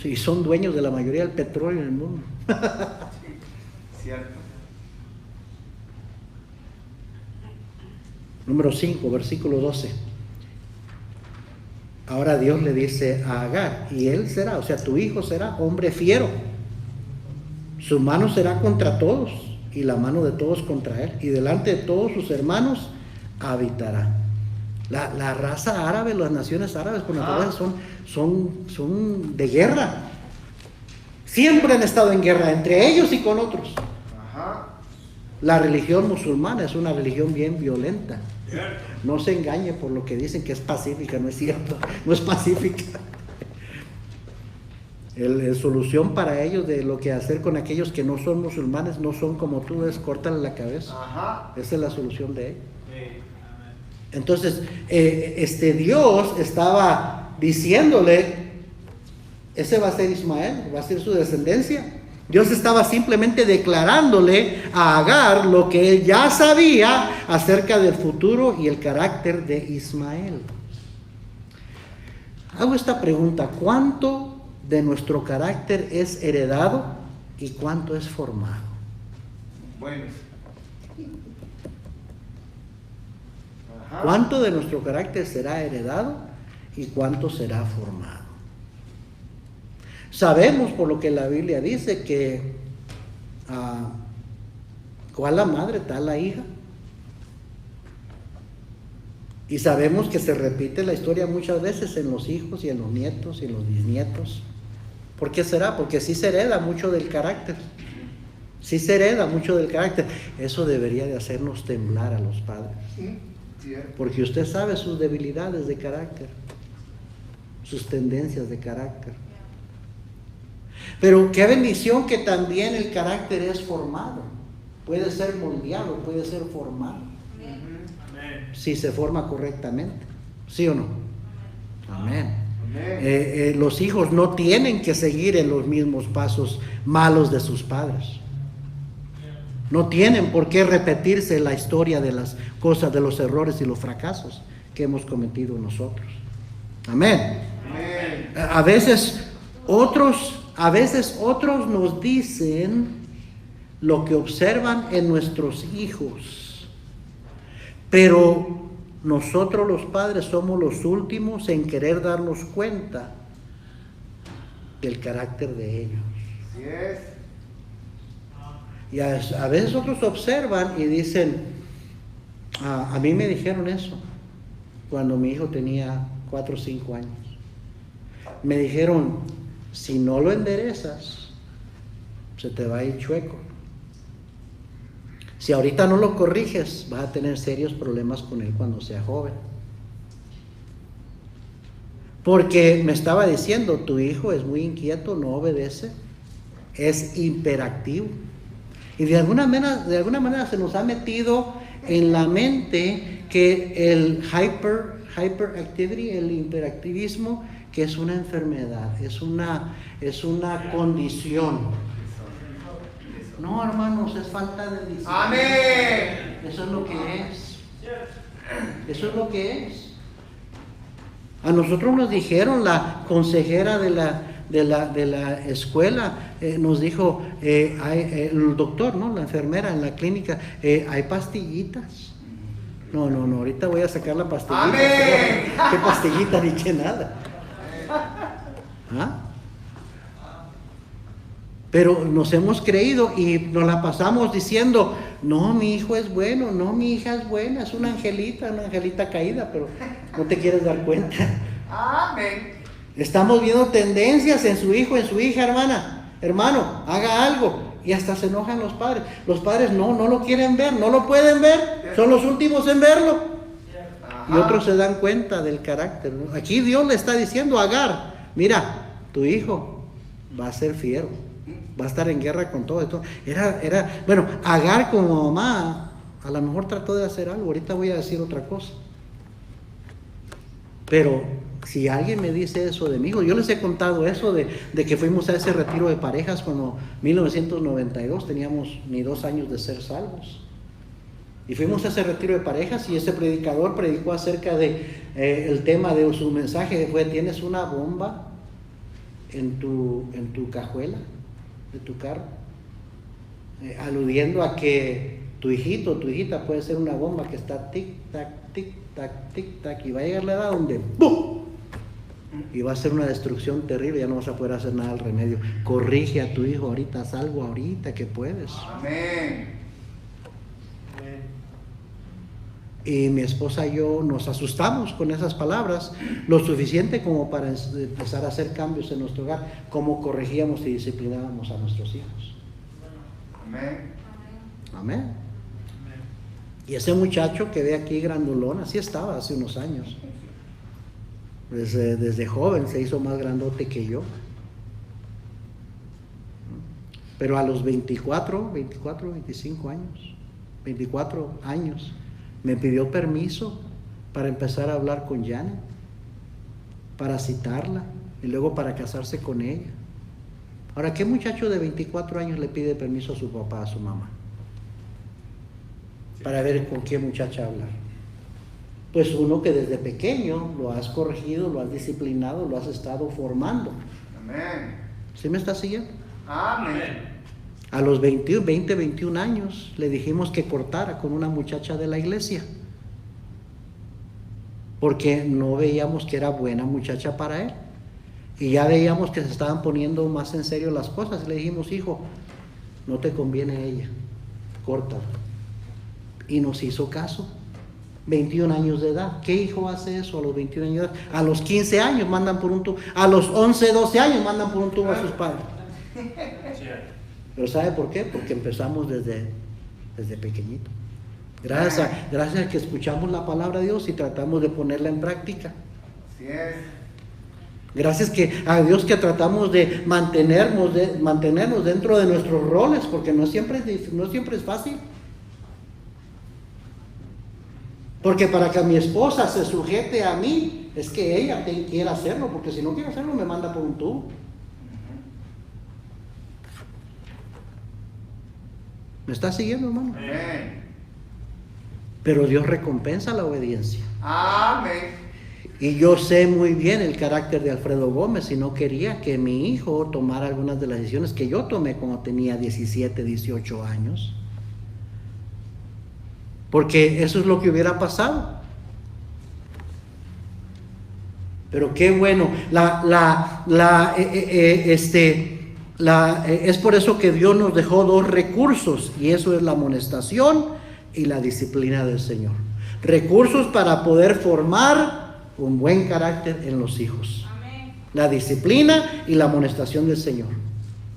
Sí, son dueños de la mayoría del petróleo en el mundo. Cierto. Número 5, versículo 12. Ahora Dios le dice a Agar, y él será, o sea, tu hijo será hombre fiero. Su mano será contra todos y la mano de todos contra él. Y delante de todos sus hermanos habitará. La raza árabe, las naciones árabes por naturaleza son de guerra. Siempre han estado en guerra, entre ellos y con otros. Ajá. La religión musulmana es una religión bien violenta. No se engañe por lo que dicen que es pacífica, no es cierto, no es pacífica. La solución para ellos de lo que hacer con aquellos que no son musulmanes, no son como tú, es córtale la cabeza. Ajá. Esa es la solución de ellos. Entonces, Dios estaba diciéndole, ese va a ser Ismael, va a ser su descendencia. Dios estaba simplemente declarándole a Agar lo que él ya sabía acerca del futuro y el carácter de Ismael. Hago esta pregunta, ¿cuánto de nuestro carácter es heredado y cuánto es formado? Bueno. Ajá. ¿Cuánto de nuestro carácter será heredado y cuánto será formado? Sabemos por lo que la Biblia dice que cuál la madre, tal la hija. Y sabemos que se repite la historia muchas veces en los hijos y en los nietos y en los bisnietos. ¿Por qué será? Porque sí se hereda mucho del carácter. Sí se hereda mucho del carácter. Eso debería de hacernos temblar a los padres. Cierto. Porque usted sabe sus debilidades de carácter. sus tendencias de carácter. Pero qué bendición que también el carácter es formado. Puede ser moldeado, puede ser formado. Si se forma correctamente. ¿Sí o no? Amén. Los hijos no tienen que seguir en los mismos pasos malos de sus padres. No tienen por qué repetirse la historia de las cosas, de los errores y los fracasos que hemos cometido nosotros. Amén. A veces otros nos dicen lo que observan en nuestros hijos, pero nosotros los padres somos los últimos en querer darnos cuenta del carácter de ellos. Así es. Y a veces otros observan y dicen, a mí me dijeron eso cuando mi hijo tenía 4 o 5 años. Me dijeron, si no lo enderezas, se te va a ir chueco. Si ahorita no lo corriges, vas a tener serios problemas con él cuando sea joven. Porque me estaba diciendo, tu hijo es muy inquieto, no obedece, es hiperactivo. Y de alguna manera se nos ha metido en la mente que el hyperactivity, el hiperactivismo, que es una enfermedad, es una condición. No, hermanos, es falta de disciplina. Amén. Eso es lo que es. Eso es lo que es. A nosotros nos dijeron, la consejera de la escuela nos dijo, el doctor, ¿no? La enfermera en la clínica, hay pastillitas. No, ahorita voy a sacar la pastillita. Amén. ¿Qué pastillita ni qué nada? ¿Ah? Pero nos hemos creído y nos la pasamos diciendo, no, mi hijo es bueno, no, mi hija es buena, es una angelita caída, pero no te quieres dar cuenta. Amén. Estamos viendo tendencias en su hijo, en su hija, hermano, haga algo. Y hasta se enojan los padres. Los padres no lo quieren ver, no lo pueden ver, son los últimos en verlo. Y otros se dan cuenta del carácter, ¿no? Aquí Dios le está diciendo a Agar, mira, tu hijo va a ser fiero, va a estar en guerra con todo esto. Bueno, Agar como mamá, a lo mejor trató de hacer algo, ahorita voy a decir otra cosa. Pero si alguien me dice eso de mí, yo les he contado eso de que fuimos a ese retiro de parejas cuando 1992, teníamos ni 2 años de ser salvos. Y fuimos a ese retiro de parejas y ese predicador predicó acerca de el tema de su mensaje fue: tienes una bomba en tu cajuela de tu carro, aludiendo a que tu hijito o tu hijita puede ser una bomba que está tic tac tic tac y va a llegar la edad donde ¡pum! Y va a ser una destrucción terrible, ya no vas a poder hacer nada al remedio. Corrige a tu hijo ahorita, haz algo ahorita que puedes. Amén. Y mi esposa y yo nos asustamos con esas palabras, lo suficiente como para empezar a hacer cambios en nuestro hogar, cómo corregíamos y disciplinábamos a nuestros hijos. Amén. Amén. Y ese muchacho que ve aquí grandulón, así estaba hace unos años. Desde joven se hizo más grandote que yo. Pero a los 24, 25 años, 24 años, me pidió permiso para empezar a hablar con Janet, para citarla y luego para casarse con ella. Ahora, ¿qué muchacho de 24 años le pide permiso a su papá, a su mamá? Para ver con qué muchacha hablar. Pues uno que desde pequeño lo has corregido, lo has disciplinado, lo has estado formando. Amén. ¿Sí me está siguiendo? Amén. A los 21 años le dijimos que cortara con una muchacha de la iglesia, porque no veíamos que era buena muchacha para él, y ya veíamos que se estaban poniendo más en serio las cosas. Y le dijimos: hijo, no te conviene ella, córtala. Y nos hizo caso. 21 años de edad. ¿Qué hijo hace eso a los 21 años de edad? A los 15 años mandan por un tubo, a los 11, 12 años mandan por un tubo a sus padres. Pero ¿sabe por qué? Porque empezamos desde pequeñito. Gracias a que escuchamos la palabra de Dios y tratamos de ponerla en práctica. Así es. Gracias a Dios que tratamos de mantenernos dentro de nuestros roles, porque no siempre es fácil. Porque para que mi esposa se sujete a mí, es que ella quiere hacerlo, porque si no quiere hacerlo me manda por un tubo. ¿Me está siguiendo, hermano? Amén. Pero Dios recompensa la obediencia. Amén. Y yo sé muy bien el carácter de Alfredo Gómez y no quería que mi hijo tomara algunas de las decisiones que yo tomé cuando tenía 17, 18 años. Porque eso es lo que hubiera pasado. Pero qué bueno, es por eso que Dios nos dejó dos recursos, y eso es la amonestación y la disciplina del Señor. Recursos para poder formar un buen carácter en los hijos. Amén. La disciplina y la amonestación del Señor.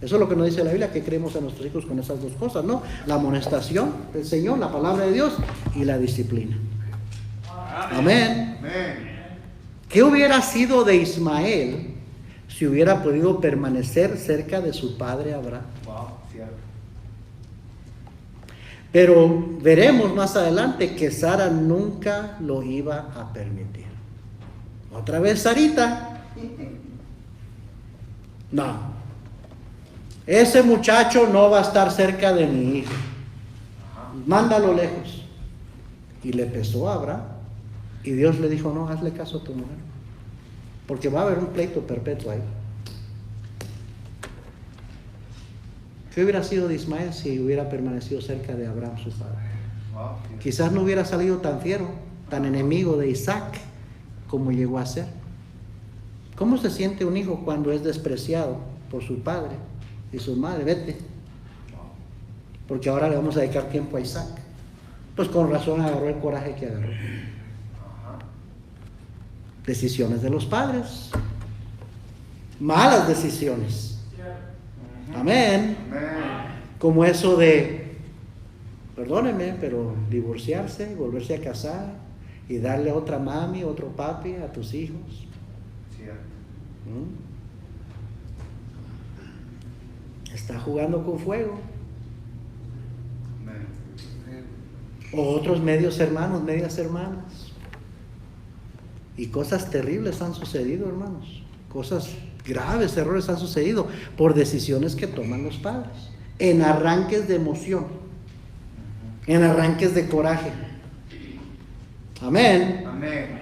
Eso es lo que nos dice la Biblia, que creemos a nuestros hijos con esas dos cosas, ¿no? La amonestación del Señor, la palabra de Dios, y la disciplina. Amén. Amén. ¿Qué hubiera sido de Ismael si hubiera podido permanecer cerca de su padre Abraham? Wow, cierto. Pero veremos más adelante que Sara nunca lo iba a permitir. Otra vez Sarita. No. Ese muchacho no va a estar cerca de mi hijo. Mándalo lejos. Y le pesó a Abraham. Y Dios le dijo, no, hazle caso a tu mujer. Porque va a haber un pleito perpetuo ahí. ¿Qué hubiera sido de Ismael si hubiera permanecido cerca de Abraham, su padre? Wow, cierto. Quizás no hubiera salido tan fiero, tan enemigo de Isaac como llegó a ser. ¿Cómo se siente un hijo cuando es despreciado por su padre y su madre? Vete, porque ahora le vamos a dedicar tiempo a Isaac. Pues con razón agarró el coraje que agarró. Decisiones de los padres, malas decisiones. Amén. Amén. Como eso de, perdónenme, pero divorciarse, volverse a casar y darle otra mami, otro papi a tus hijos. Cierto. Está jugando con fuego. Amén. O otros medios hermanos, medias hermanas. Y cosas terribles han sucedido, hermanos. Cosas graves, errores han sucedido por decisiones que toman los padres. En arranques de emoción. En arranques de coraje. Amén. Amén.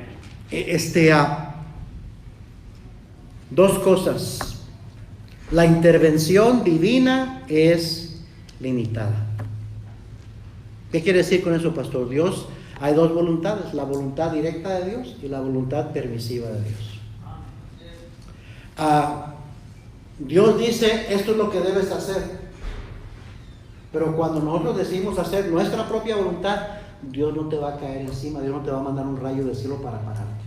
Dos cosas. La intervención divina es limitada. ¿Qué quiere decir con eso, pastor? Dios, hay dos voluntades, la voluntad directa de Dios y la voluntad permisiva de Dios. Dios dice, esto es lo que debes hacer. Pero cuando nosotros decidimos hacer nuestra propia voluntad, Dios no te va a caer encima, Dios no te va a mandar un rayo del cielo para pararte.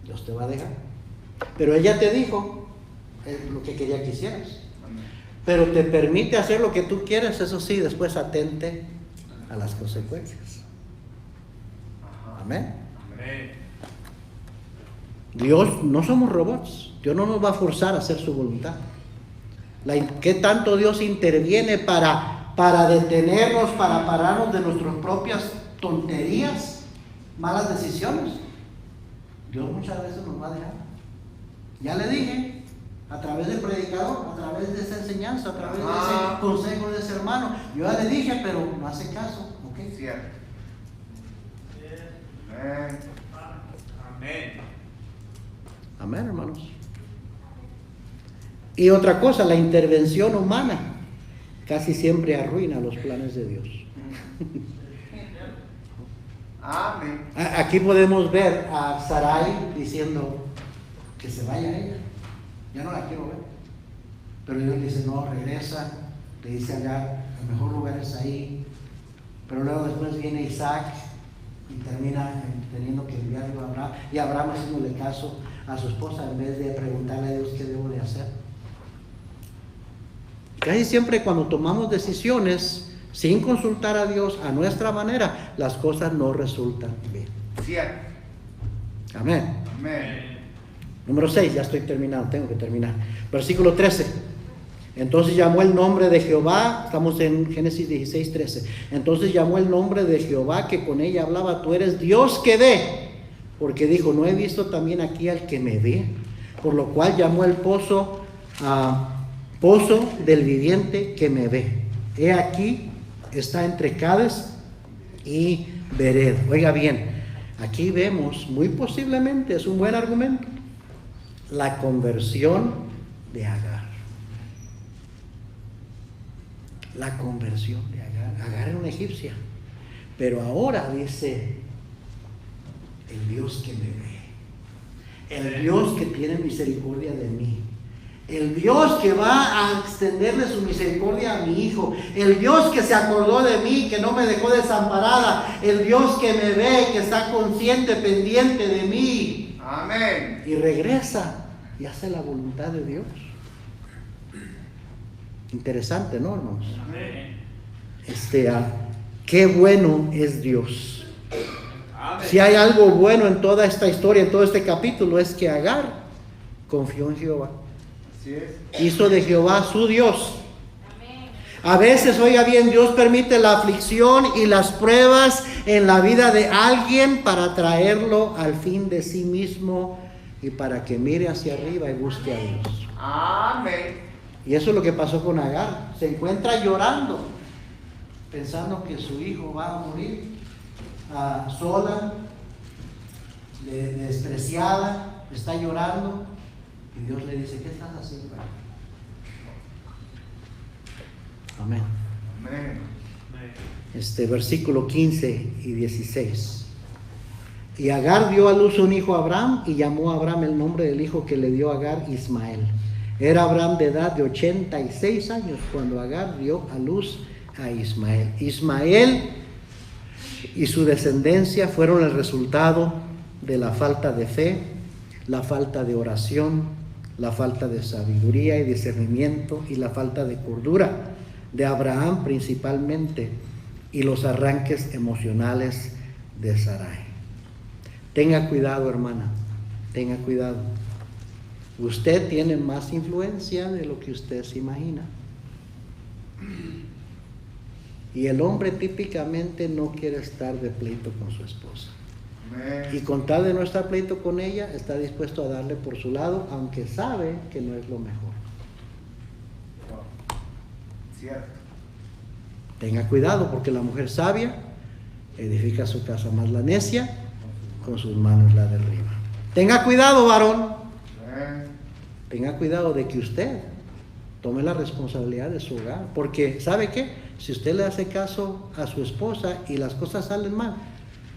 Dios te va a dejar. Pero ella te dijo lo que quería que hicieras. Amén. Pero te permite hacer lo que tú quieres, eso sí, después atente a las consecuencias. Amén. Amén. Dios, no somos robots. Dios no nos va a forzar a hacer su voluntad. ¿Qué tanto Dios interviene para detenernos, para pararnos de nuestras propias tonterías, malas decisiones? Dios muchas veces nos va a dejar. Ya le dije, a través del predicador, a través de esa enseñanza, a través de ese consejo de ese hermano. Yo ya le dije, pero no hace caso. ¿Ok? Cierto. Amén. Amén. Amén, hermanos. Y otra cosa, la intervención humana casi siempre arruina los planes de Dios. Amén. Aquí podemos ver a Sarai diciendo que se vaya ella. Ya no la quiero ver. Pero Dios le dice, no, regresa. Le dice allá, el mejor lugar es ahí. Pero luego después viene Isaac y termina teniendo que enviarlo a Abraham. Y Abraham haciéndole caso a su esposa en vez de preguntarle a Dios qué debo de hacer. Casi siempre cuando tomamos decisiones sin consultar a Dios a nuestra manera, las cosas no resultan bien. Cierto. Amén. Amén. Número 6, ya estoy terminando, tengo que terminar. Versículo 13. Entonces llamó el nombre de Jehová, estamos en Génesis 16, 13. Entonces llamó el nombre de Jehová que con ella hablaba, tú eres Dios que ve. Porque dijo, no he visto también aquí al que me ve. Por lo cual llamó el pozo pozo del viviente que me ve. He aquí, está entre Cades y Bered. Oiga bien, aquí vemos, muy posiblemente, es un buen argumento, la conversión de Agar. La conversión de Agar. Agar era una egipcia, pero ahora dice, el Dios que me ve, el Dios que tiene misericordia de mí, el Dios que va a extenderle su misericordia a mi hijo, el Dios que se acordó de mí, que no me dejó desamparada, el Dios que me ve, que está consciente, pendiente de mí. Amén. Y regresa y hace la voluntad de Dios. Interesante, ¿no, hermanos? Amén. Qué bueno es Dios. Amén. Si hay algo bueno en toda esta historia, en todo este capítulo, es que Agar confió en Jehová. Así es. Hizo de Jehová su Dios. A veces, oiga bien, Dios permite la aflicción y las pruebas en la vida de alguien para traerlo al fin de sí mismo y para que mire hacia arriba y busque a Dios. Amén. Y eso es lo que pasó con Agar. Se encuentra llorando, pensando que su hijo va a morir, sola, despreciada, está llorando. Y Dios le dice, ¿qué estás haciendo? Amén. Amén. Versículo 15 y 16. Y Agar dio a luz un hijo a Abraham y llamó a Abraham el nombre del hijo que le dio a Agar, Ismael. Era Abraham de edad de 86 años cuando Agar dio a luz a Ismael. Ismael y su descendencia fueron el resultado de la falta de fe, la falta de oración, la falta de sabiduría y discernimiento y la falta de cordura de Abraham principalmente y los arranques emocionales de Sarai. Tenga cuidado, hermana, tenga cuidado. Usted tiene más influencia de lo que usted se imagina. Y el hombre típicamente no quiere estar de pleito con su esposa. Amén. Y con tal de no estar pleito con ella, está dispuesto a darle por su lado, aunque sabe que no es lo mejor. Cierto. Tenga cuidado, porque la mujer sabia edifica su casa, más la necia con sus manos la derriba. Tenga cuidado, varón. Amén. Tenga cuidado de que usted tome la responsabilidad de su hogar, porque ¿sabe qué? Si usted le hace caso a su esposa y las cosas salen mal,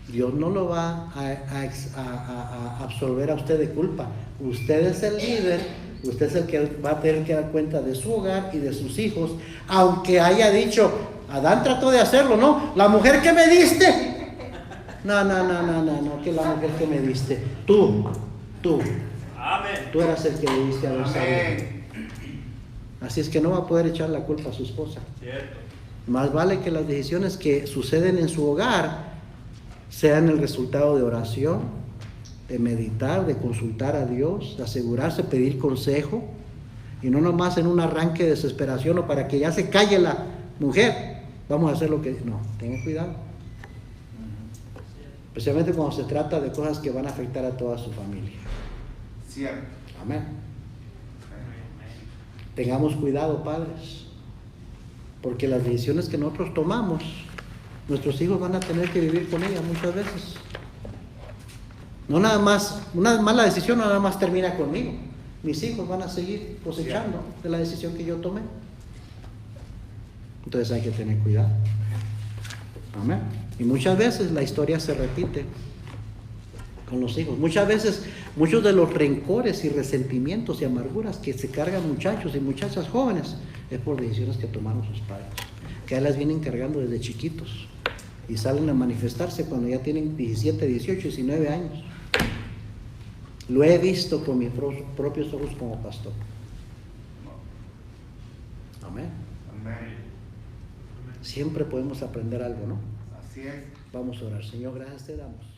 Dios no lo va a absolver a usted de culpa. Usted es el líder, usted es el que va a tener que dar cuenta de su hogar y de sus hijos, aunque haya dicho, Adán trató de hacerlo, ¿no? La mujer que me diste. No, que la mujer que me diste. Tú. Amén. Tú eras el que debiste haber sabido. Amén. Así es que no va a poder echar la culpa a su esposa. Cierto. Más vale que las decisiones que suceden en su hogar sean el resultado de oración, de meditar, de consultar a Dios, de asegurarse, pedir consejo, y no nomás en un arranque de desesperación o para que ya se calle la mujer. Vamos a hacer lo que... No, tenga cuidado. Especialmente cuando se trata de cosas que van a afectar a toda su familia. Cierto. Amén. Tengamos cuidado, padres, porque las decisiones que nosotros tomamos, nuestros hijos van a tener que vivir con ellas muchas veces. No nada más, una mala decisión no nada más termina conmigo. Mis hijos van a seguir cosechando de la decisión que yo tomé. Entonces hay que tener cuidado. Amén. Y muchas veces la historia se repite con los hijos. Muchas veces, muchos de los rencores y resentimientos y amarguras que se cargan muchachos y muchachas jóvenes es por decisiones que tomaron sus padres, que a las vienen cargando desde chiquitos y salen a manifestarse cuando ya tienen 17, 18, 19 años. Lo he visto con mis propios ojos como pastor. Amén. Amén. Siempre podemos aprender algo, ¿no? Así es. Vamos a orar. Señor, gracias te damos